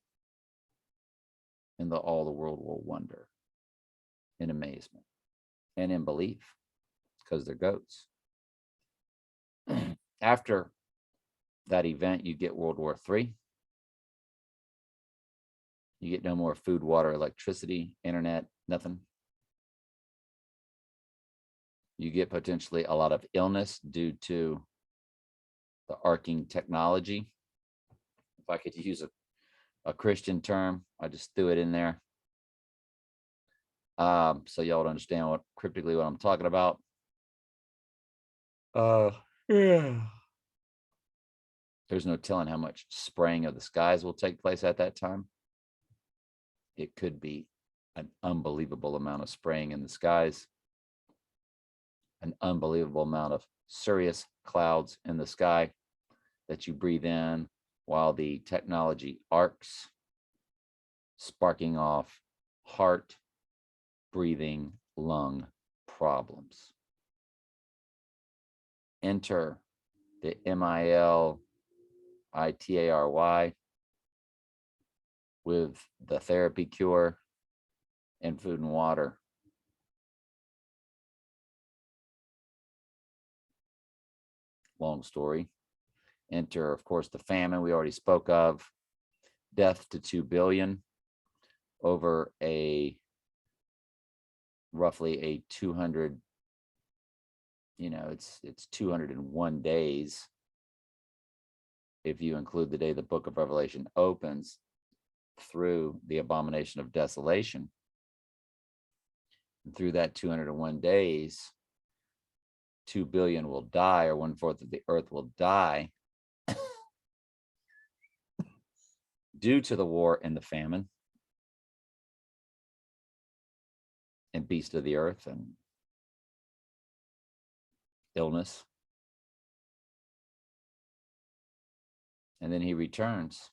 And all the world will wonder in amazement and in belief, because they're goats. After that event, you get World War III. You get no more food, water, electricity, internet, nothing. You get potentially a lot of illness due to the arcing technology. If I could use a Christian term, I just threw it in there. So y'all would understand cryptically what I'm talking about. Yeah. There's no telling how much spraying of the skies will take place at that time. It could be an unbelievable amount of spraying in the skies, an unbelievable amount of cirrus clouds in the sky that you breathe in while the technology arcs, sparking off heart, breathing, lung problems. Enter the MILITARY with the therapy cure and food and water. Long story. Enter, of course, the famine we already spoke of. Death to 2 billion over roughly a 200, it's 201 days if you include the day the book of Revelation opens through the abomination of desolation. And through that 201 days, 2 billion will die, or 1/4 of the earth will die due to the war and the famine and beast of the earth and illness. And then he returns,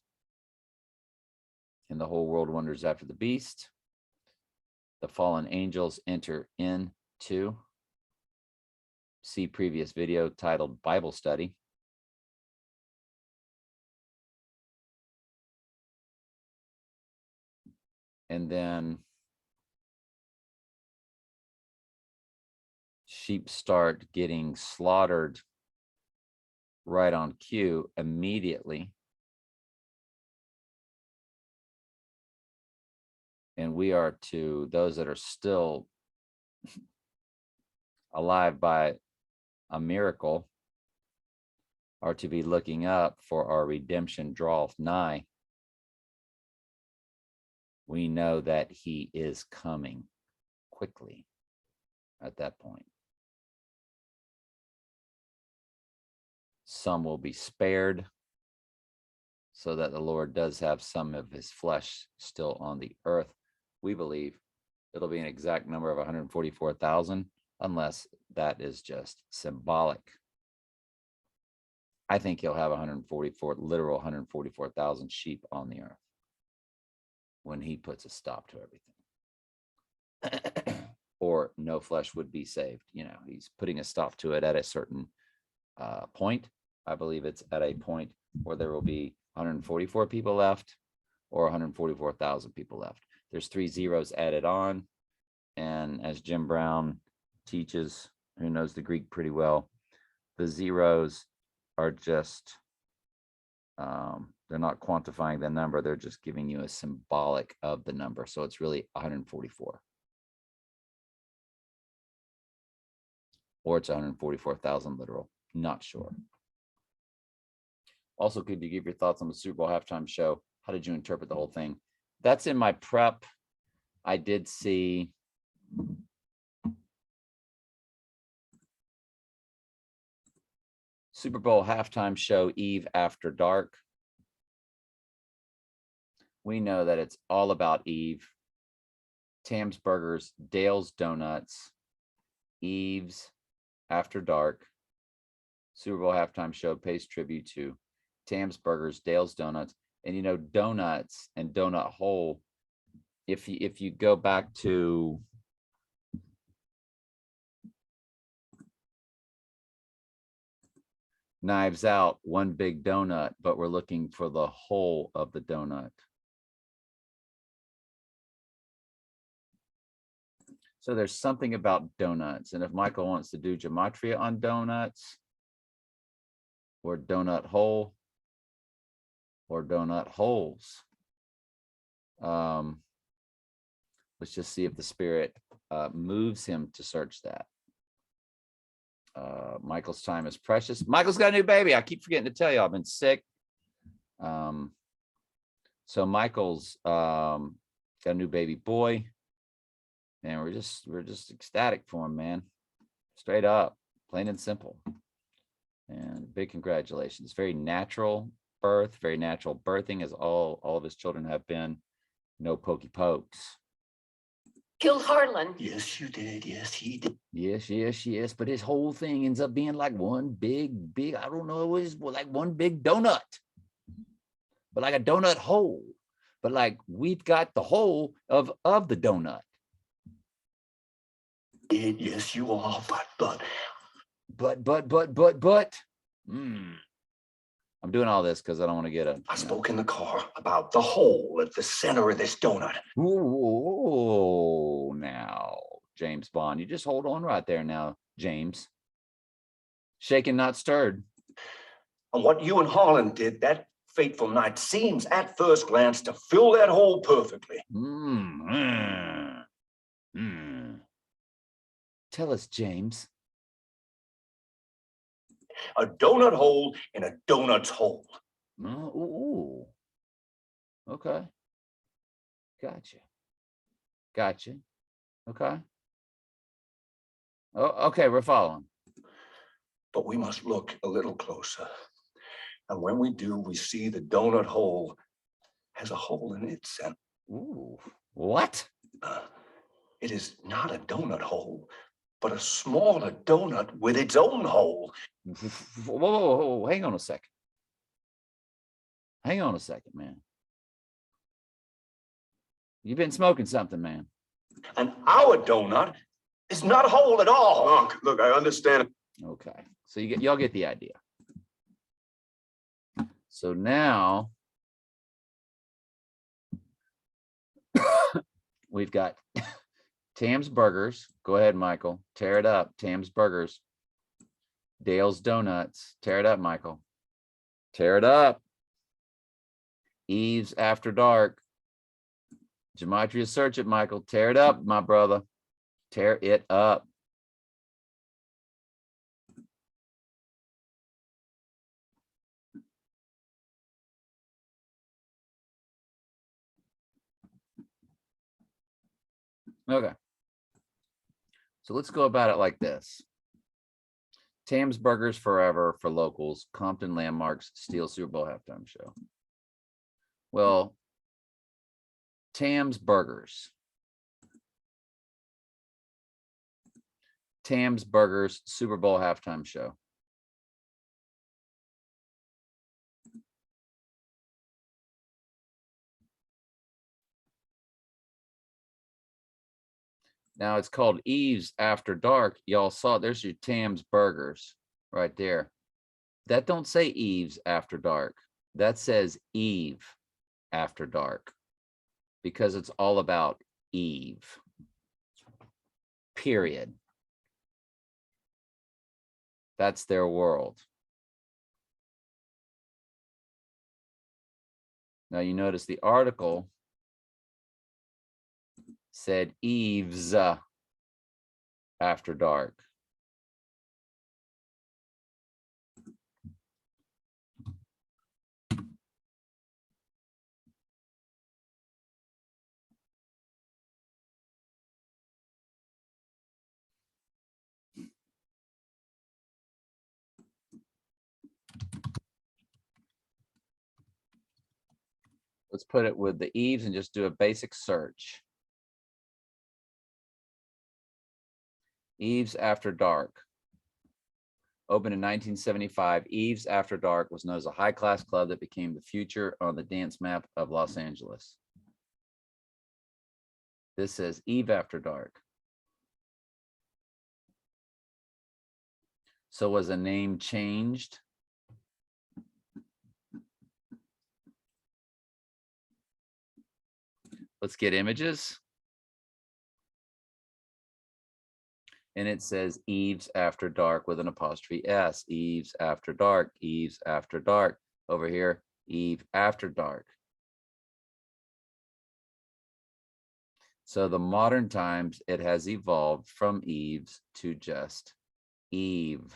and the whole world wonders after the beast. The fallen angels enter into, see previous video titled Bible Study. And then sheep start getting slaughtered right on cue immediately. And we are to those that are still alive by a miracle are to be looking up, for our redemption draweth nigh. We know that he is coming quickly at that point. Some will be spared, so that the Lord does have some of his flesh still on the earth. We believe it'll be an exact number of 144,000, unless that is just symbolic. I think he'll have literal 144,000 sheep on the earth when he puts a stop to everything. Or no flesh would be saved. He's putting a stop to it at a certain point. I believe it's at a point where there will be 144 people left or 144,000 people left. There's 3 zeros added on. And as Jim Brown teaches, who knows the Greek pretty well, the zeros are just, they're not quantifying the number. They're just giving you a symbolic of the number. So it's really 144. Or it's 144,000 literal. Not sure. Also, could you give your thoughts on the Super Bowl halftime show? How did you interpret the whole thing? That's in my prep. I did see Super Bowl halftime show Eve After Dark. We know that it's all about Eve, Tam's Burgers, Dale's Donuts, Eve's After Dark, Super Bowl halftime show pays tribute to Tam's Burgers, Dale's Donuts, and you know, donuts and donut hole. If you go back to Knives Out, one big donut, but we're looking for the whole of the donut. So there's something about donuts. And if Michael wants to do gematria on donuts, or donut hole, or donut holes, let's just see if the spirit moves him to search that. Michael's time is precious. Michael's got a new baby. I keep forgetting to tell you, I've been sick. So Michael's got a new baby boy. And we're just ecstatic for him, man. Straight up, plain and simple. And big congratulations. Very natural birth, very natural birthing, as all of his children have been. No pokey pokes. Killed Harlan. Yes, you did. Yes, he did. Yes. But his whole thing ends up being like one big, I don't know, it was like one big donut. But like a donut hole. But like we've got the whole of the donut. Yes, you are, but. I'm doing all this because I don't want to get a. I spoke in the car about the hole at the center of this donut. Ooh, now, James Bond, you just hold on right there now, James. Shaken, not stirred. And what you and Harlan did that fateful night seems at first glance to fill that hole perfectly. Tell us, James. A donut hole in a donut's hole. Ooh. Okay. Gotcha. Okay. Oh, okay, we're following. But we must look a little closer. And when we do, we see the donut hole has a hole in its center. Ooh. What? It is not a donut hole, but a smaller donut with its own hole. Whoa. Hang on a second, man. You've been smoking something, man. And our donut is not a hole at all. Look, I understand. Okay, so y'all get the idea. So now we've got Tam's Burgers. Go ahead, Michael. Tear it up. Tam's Burgers. Dale's Donuts. Tear it up, Michael. Tear it up. Eve's After Dark. Gematria Search It, Michael. Tear it up, my brother. Tear it up. Okay. So let's go about it like this. Tam's Burgers forever for locals. Compton Landmarks Steel Super Bowl halftime show. Well, Tam's Burgers. Tam's Burgers Super Bowl halftime show. Now it's called Eve's After Dark. Y'all saw, there's your Tam's Burgers right there. That don't say Eve's After Dark. That says Eve After Dark, because it's all about Eve. Period. That's their world. Now you notice the article said Eve's After Dark. Let's put it with the Eves and just do a basic search. Eve's After Dark. Opened in 1975, Eve's After Dark was known as a high-class club that became the future on the dance map of Los Angeles. This says Eve After Dark. So was a name changed? Let's get images. And it says Eve's After Dark with an apostrophe S. Eve's After Dark. Eve's After Dark. Over here, Eve After Dark. So the modern times, it has evolved from Eve's to just Eve.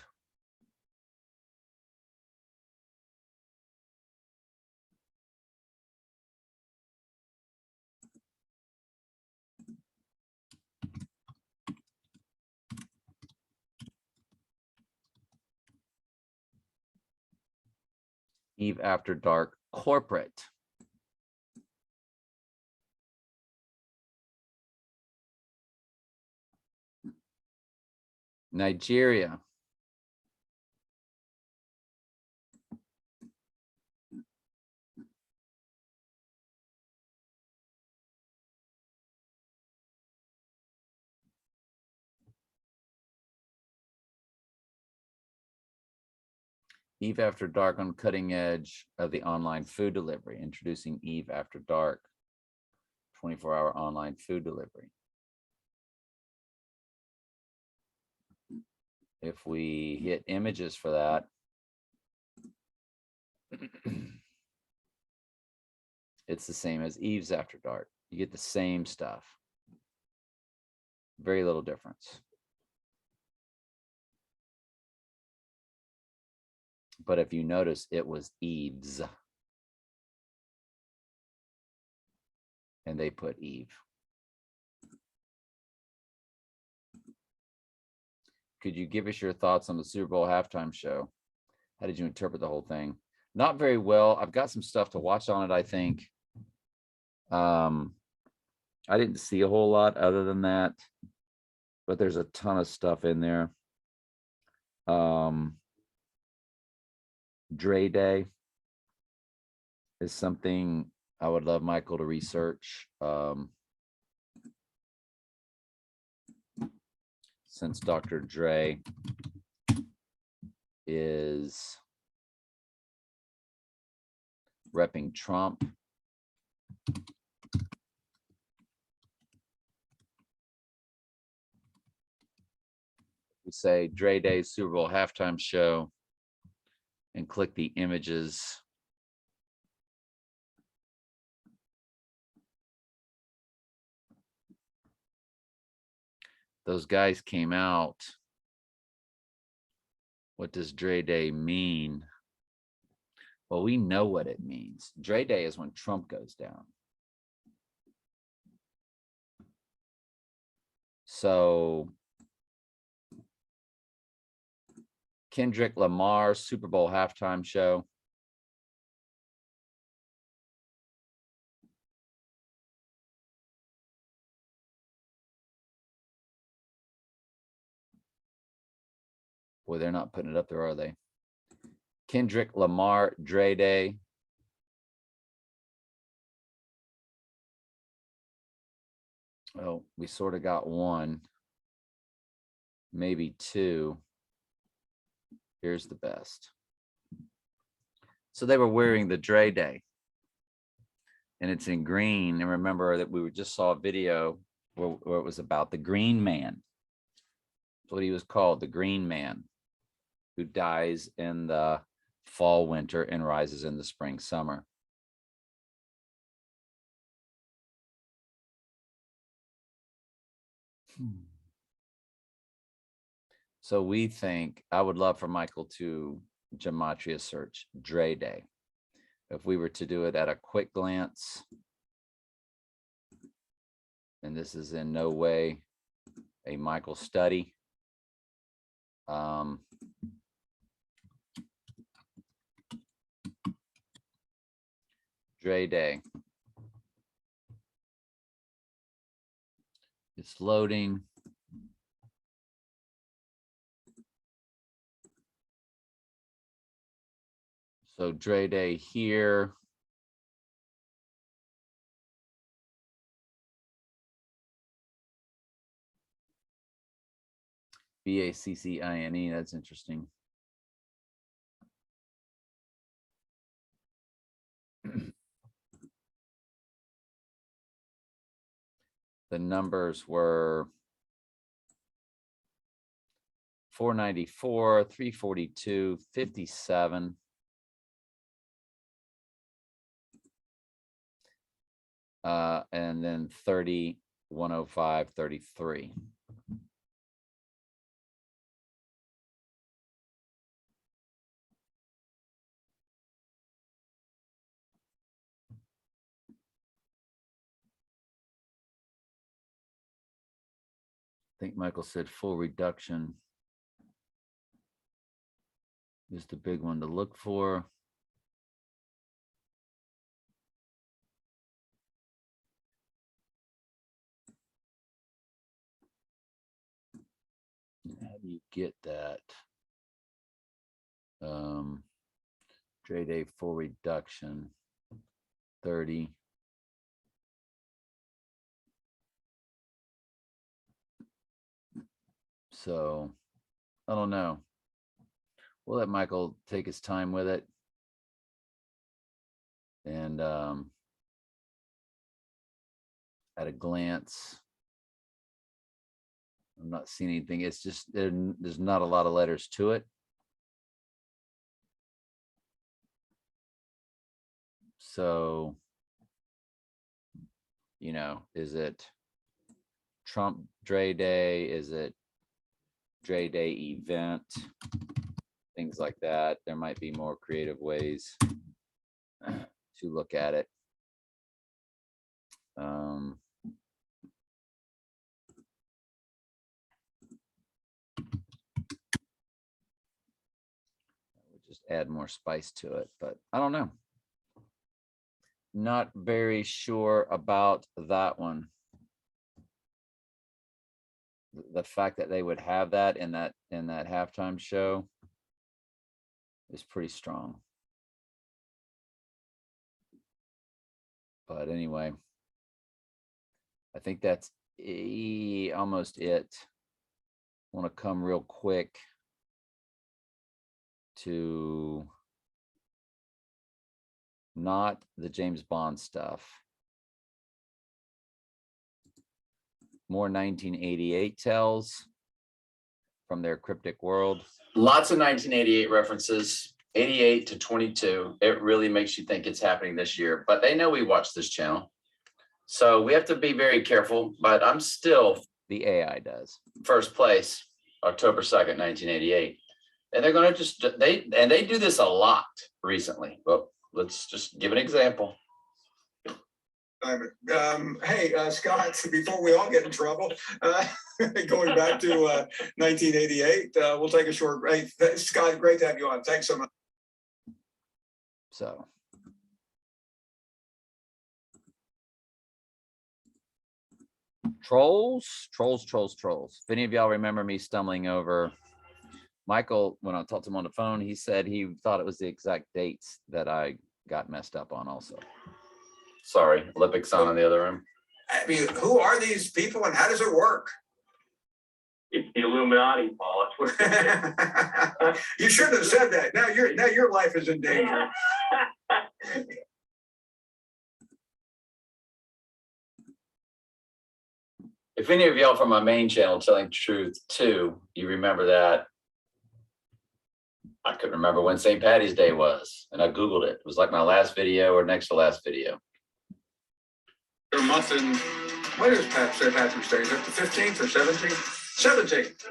Eve After Dark corporate. Nigeria. Eve After Dark on cutting edge of the online food delivery, introducing Eve After Dark, 24-hour online food delivery. If we hit images for that, it's the same as Eve's After Dark. You get the same stuff. Very little difference. But if you notice, it was Eve's. And they put Eve. Could you give us your thoughts on the Super Bowl halftime show? How did you interpret the whole thing? Not very well. I've got some stuff to watch on it, I think. I didn't see a whole lot other than that, but there's a ton of stuff in there. Dre Day is something I would love Michael to research. Since Dr. Dre is repping Trump. We say Dre Day Super Bowl halftime show and click the images. Those guys came out. What does Dre Day mean? Well, we know what it means. Dre Day is when Trump goes down. So Kendrick Lamar Super Bowl halftime show. Boy, they're not putting it up there, are they? Kendrick Lamar Dre Day. Oh, we sort of got one, maybe two. Here's the best. So they were wearing the Dre Day, and it's in green. And remember that we just saw a video where it was about the Green Man. That's what he was called, the Green Man, who dies in the fall, winter, and rises in the spring, summer. So we think, I would love for Michael to gematria search Dre Day. If we were to do it at a quick glance, and this is in no way a Michael study. Dre Day. It's loading. So Dre Day here. BACCINE, that's interesting. The numbers were 494, 342, 57. And then 30, 105, 33. I think Michael said full reduction is the big one to look for. How do you get that? Trade day full reduction, 30. So I don't know. We'll let Michael take his time with it. And at a glance, I'm not seeing anything. It's just there's not a lot of letters to it. So, you know, is it Trump Dre Day? Is it Dre Day event? Things like that. There might be more creative ways to look at it. Just add more spice to it, but I don't know. Not very sure about that one. The fact that they would have that in that halftime show is pretty strong. But anyway, I think that's almost it. Want to come real quick to not the James Bond stuff. More 1988 tells from their cryptic world. Lots of 1988 references, 88 to 22. It really makes you think it's happening this year, but they know we watch this channel. So we have to be very careful, but I'm still, the AI does. First place, October 2nd, 1988. And they're going to just, they do this a lot recently. Well, let's just give an example. Hey, Scott, before we all get in trouble, going back to 1988, we'll take a short break. Scott, great to have you on. Thanks so much. So. Trolls. If any of y'all remember me stumbling over Michael, when I talked to him on the phone, he said he thought it was the exact dates that I got messed up on also. Sorry, Olympic on the other room. I mean, who are these people and how does it work? It's the Illuminati, Paul. You shouldn't have said that. Now your life is in danger. If any of y'all from my main channel, Telling Truth 2, you remember that. I couldn't remember when St. Patty's Day was, and I Googled it. It was like my last video or next to last video. Your month in, when is St. Patrick's Day? Is it the 15th or 17th? 17th.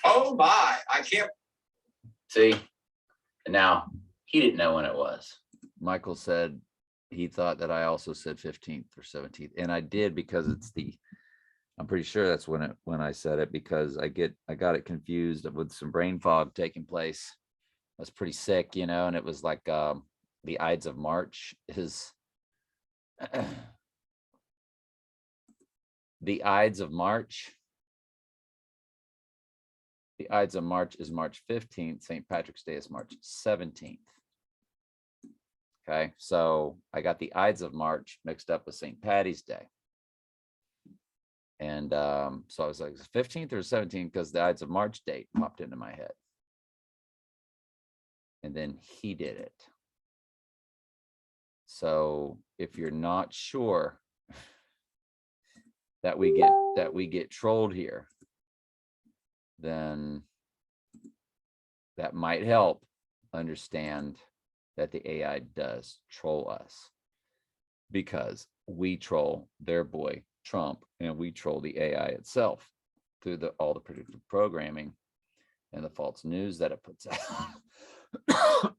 Oh my, I can't. See, and now he didn't know when it was. Michael said he thought that I also said 15th or 17th, and I did because it's the, I'm pretty sure that's when I said it, because I got it confused with some brain fog taking place. I was pretty sick, you know, and it was like the Ides of March is the Ides of March. The Ides of March is March 15th. St. Patrick's Day is March 17th. Okay, so I got the Ides of March mixed up with St. Patty's Day. And so I was like, 15th or 17th, because the Ides of March date popped into my head. And then he did it. So if you're not sure that we get trolled here, then that might help understand that the AI does troll us, because we troll their boy Trump, and we troll the AI itself through all the predictive programming and the false news that it puts out.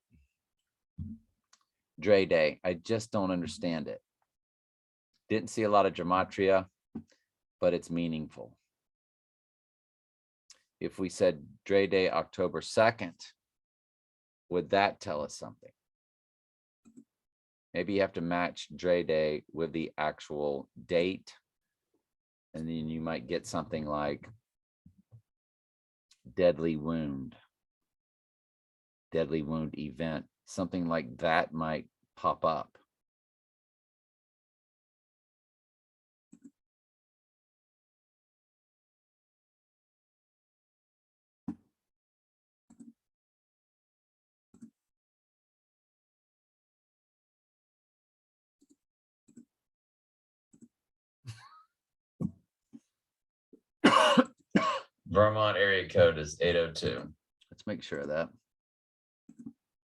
Dre Day, I just don't understand it. Didn't see a lot of gematria, but it's meaningful. If we said Dre Day October 2nd, would that tell us something? Maybe you have to match Dre Day with the actual date, and then you might get something like deadly wound event. Something like that might pop up. Vermont area code is 802. Let's make sure of that.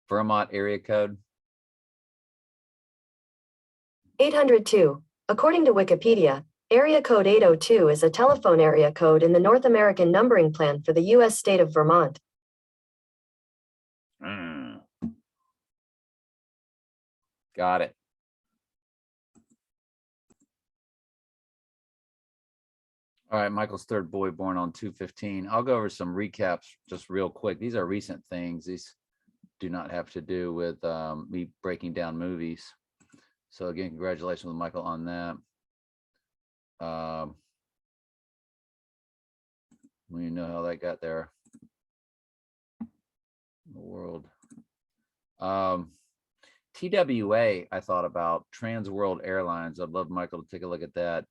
Vermont area code 802. According to Wikipedia, area code 802 is a telephone area code in the North American numbering plan for the U.S. state of Vermont. Got it. All right, Michael's third boy born on 2/15. I'll go over some recaps just real quick. These are recent things. These do not have to do with me breaking down movies. So again, congratulations with Michael on that. We know how that got there. The world. TWA, I thought about Trans World Airlines. I'd love Michael to take a look at that,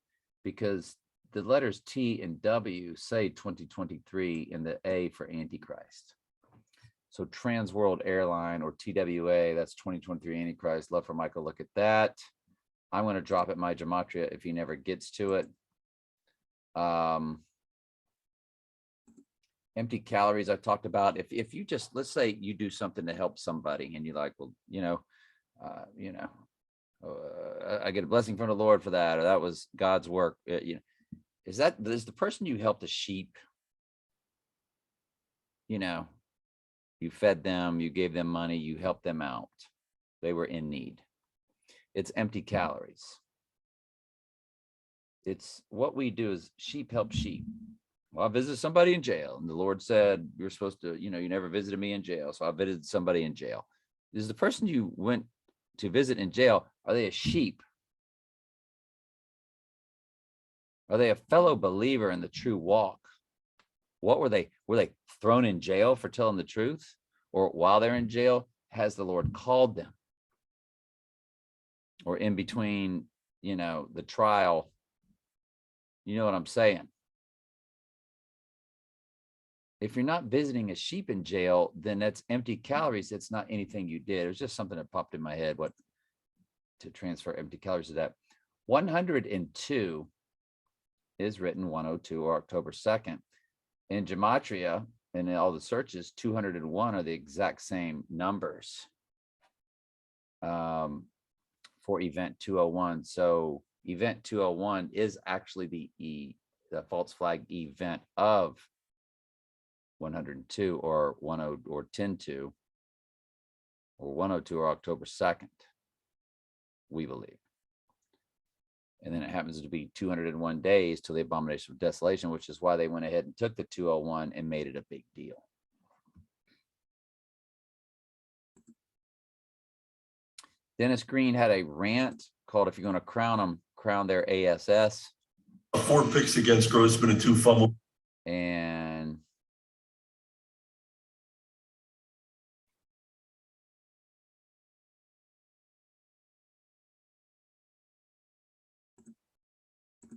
because the letters T and W say 2023 and the A for Antichrist. So Trans World Airline, or TWA, that's 2023 Antichrist. Love for Michael to look at that. I'm going to drop it my gematria if he never gets to it. Empty calories I've talked about. If you just, let's say you do something to help somebody and you're like, well, I get a blessing from the Lord for that, or that was God's work. Is the person you helped a sheep? You fed them, you gave them money, you helped them out. They were in need. It's empty calories. It's what we do is sheep help sheep. Well, I visited somebody in jail, and the Lord said, you're supposed to, you never visited me in jail. So I visited somebody in jail. Is the person you went to visit in jail, are they a sheep? Are they a fellow believer in the true walk? What were they? Were they thrown in jail for telling the truth? Or while they're in jail, has the Lord called them? Or in between, the trial, you know what I'm saying? If you're not visiting a sheep in jail, then that's empty calories. It's not anything you did. It was just something that popped in my head, what to transfer empty calories to that. 102 is written 102 or October 2nd. In gematria and in all the searches, 201 are the exact same numbers for event 201. So event 201 is actually the false flag event of 102 or 10 or 102 or October 2nd, we believe. And then it happens to be 201 days till the abomination of desolation, which is why they went ahead and took the 201 and made it a big deal. Dennis Green had a rant called, if you're going to crown them, crown their ASS. 4 picks against Grossman and 2 fumbles. And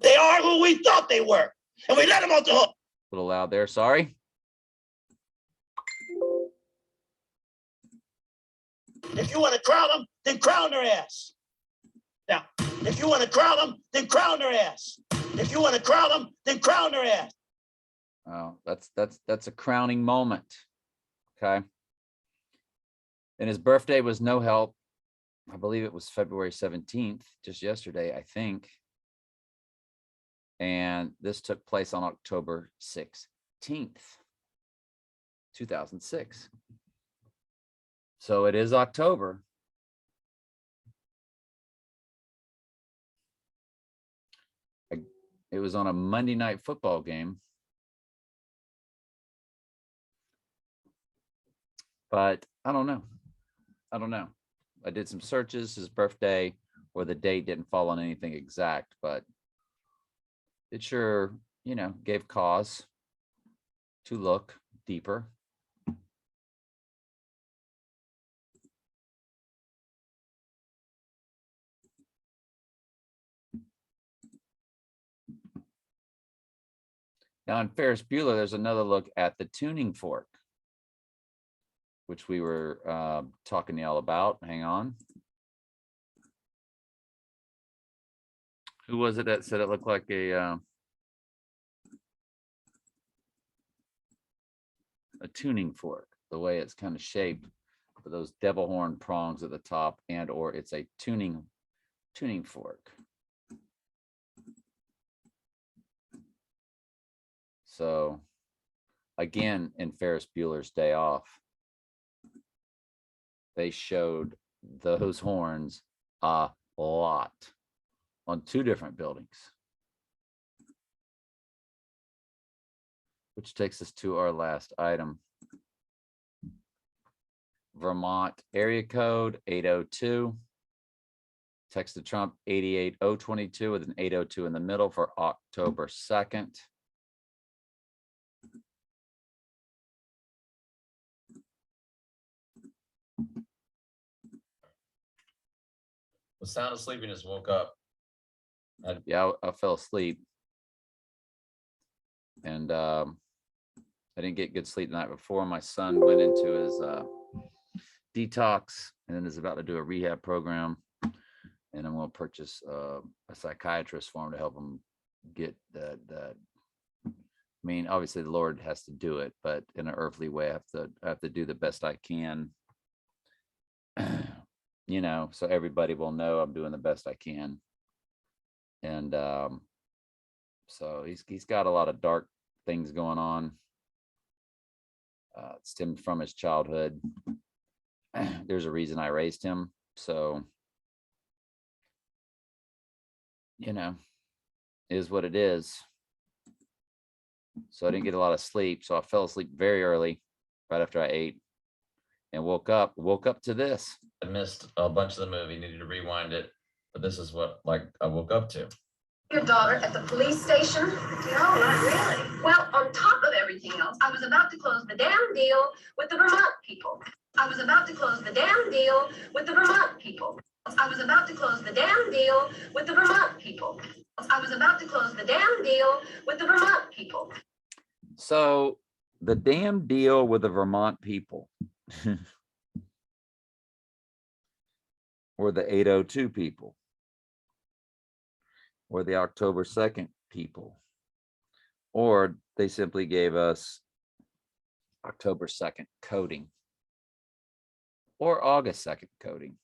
They are who we thought they were, and we let them off the hook. A little loud there, sorry. If you want to crown them, then crown their ass. Now, if you want to crown them, then crown their ass. If you want to crown them, then crown their ass. Oh, that's a crowning moment. Okay. And his birthday was no help. I believe it was February 17th, just yesterday, I think. And this took place on October 16th, 2006. So it is October. It was on a Monday night football game. But I don't know. I did some searches. His birthday or the date didn't fall on anything exact, but it sure, gave cause to look deeper. Now in Ferris Bueller, there's another look at the tuning fork, which we were talking to y'all about. Hang on. Who was it that said it looked like a tuning fork, the way it's kind of shaped with those devil horn prongs at the top, and or it's a tuning fork. So again, in Ferris Bueller's Day Off, they showed those horns a lot on two different buildings. Which takes us to our last item. Vermont area code 802. Text to Trump 88022 with an 802 in the middle for October 2nd. The sound of sleepiness woke up. Yeah, I fell asleep. And I didn't get good sleep the night before. My son went into his detox and then is about to do a rehab program. And I'm going to purchase a psychiatrist for him to help him get that. I mean, obviously the Lord has to do it, but in an earthly way, I have to do the best I can. So everybody will know I'm doing the best I can. And so he's got a lot of dark things going on. It stemmed from his childhood. There's a reason I raised him. So, is what it is. So I didn't get a lot of sleep. So I fell asleep very early, right after I ate, and woke up to this. I missed a bunch of the movie, needed to rewind it, but this is what I woke up to. Your daughter at the police station? No, not really. Well, on top of everything else, I was about to close the damn deal with the Vermont people. I was about to close the damn deal with the Vermont people. I was about to close the damn deal with the Vermont people. I was about to close the damn deal with the Vermont people. So the damn deal with the Vermont people or the 802 people or the October 2nd people, or they simply gave us October 2nd coding or August 2nd coding.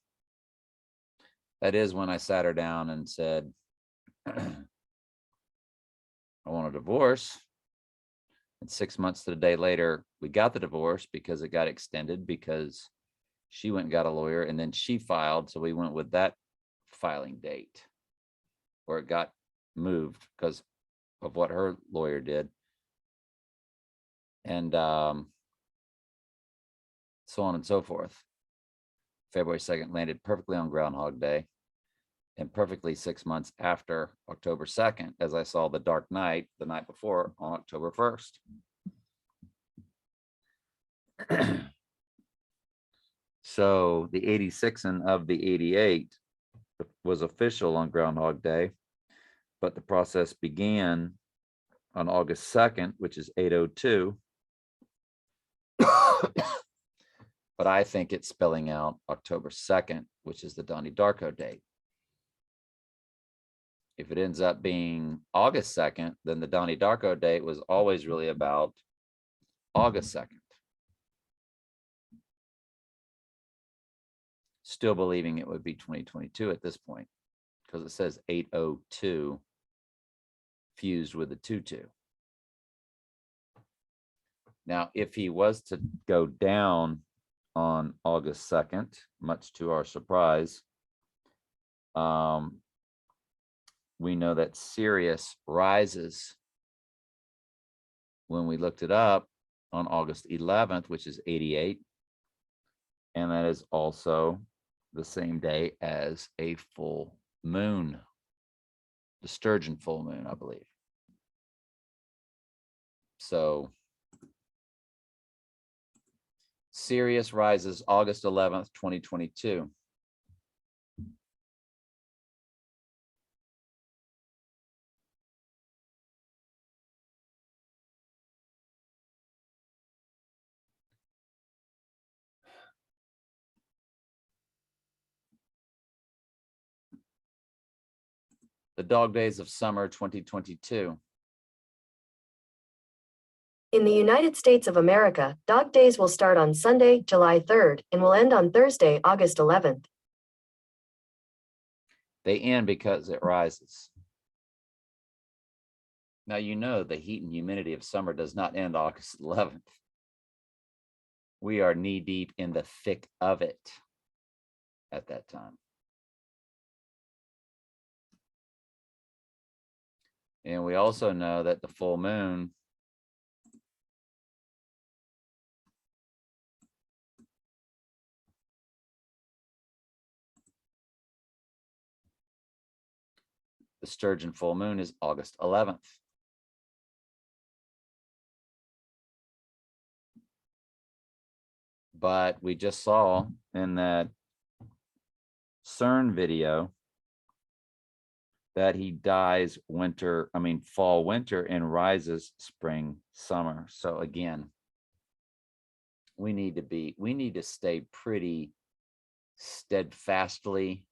That is when I sat her down and said, I want a divorce. And 6 months to the day later, we got the divorce because it got extended because she went and got a lawyer and then she filed. So we went with that filing date, or it got moved because of what her lawyer did. And so on and so forth. February 2nd landed perfectly on Groundhog Day and perfectly 6 months after October 2nd, as I saw The Dark Knight the night before on October 1st. So the 86 and of the 88 was official on Groundhog Day, but the process began on August 2nd, which is 8:02. But I think it's spelling out October 2nd, which is the Donnie Darko date. If it ends up being August 2nd, then the Donnie Darko date was always really about August 2nd. Still believing it would be 2022 at this point, because it says 8:02 fused with the 22. Now, if he was to go down on August 2nd, much to our surprise, we know that Sirius rises when we looked it up on August 11th, which is 88. And that is also the same day as a full moon, the Sturgeon full moon, I believe. So Sirius rises August 11th, 2022. The dog days of summer 2022. In the United States of America, dog days will start on Sunday, July 3rd, and will end on Thursday, August 11th. They end because it rises. Now, you know, the heat and humidity of summer does not end August 11th. We are knee deep in the thick of it at that time. And we also know that the full moon the Sturgeon full moon is August 11th. But we just saw in that CERN video that he dies fall, winter, and rises spring, summer. So again, we need to stay pretty steadfastly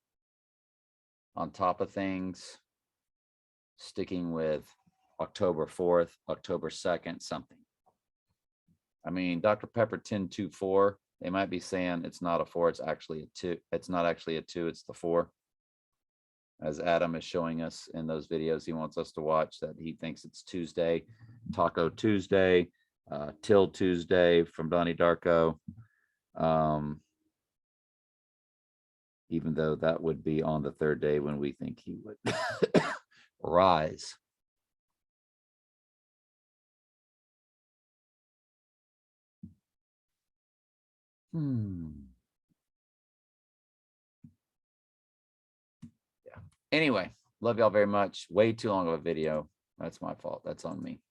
on top of things, sticking with October 4th, October 2nd, something. I mean, Dr. Pepper 1024, they might be saying it's not a 4, it's actually a 2. It's not actually a 2, it's the 4. As Adam is showing us in those videos he wants us to watch, that he thinks it's Tuesday, Taco Tuesday, Till Tuesday from Donnie Darko. Even though that would be on the 3rd day when we think he would rise. Yeah. Anyway, love y'all very much. Way too long of a video. That's my fault. That's on me.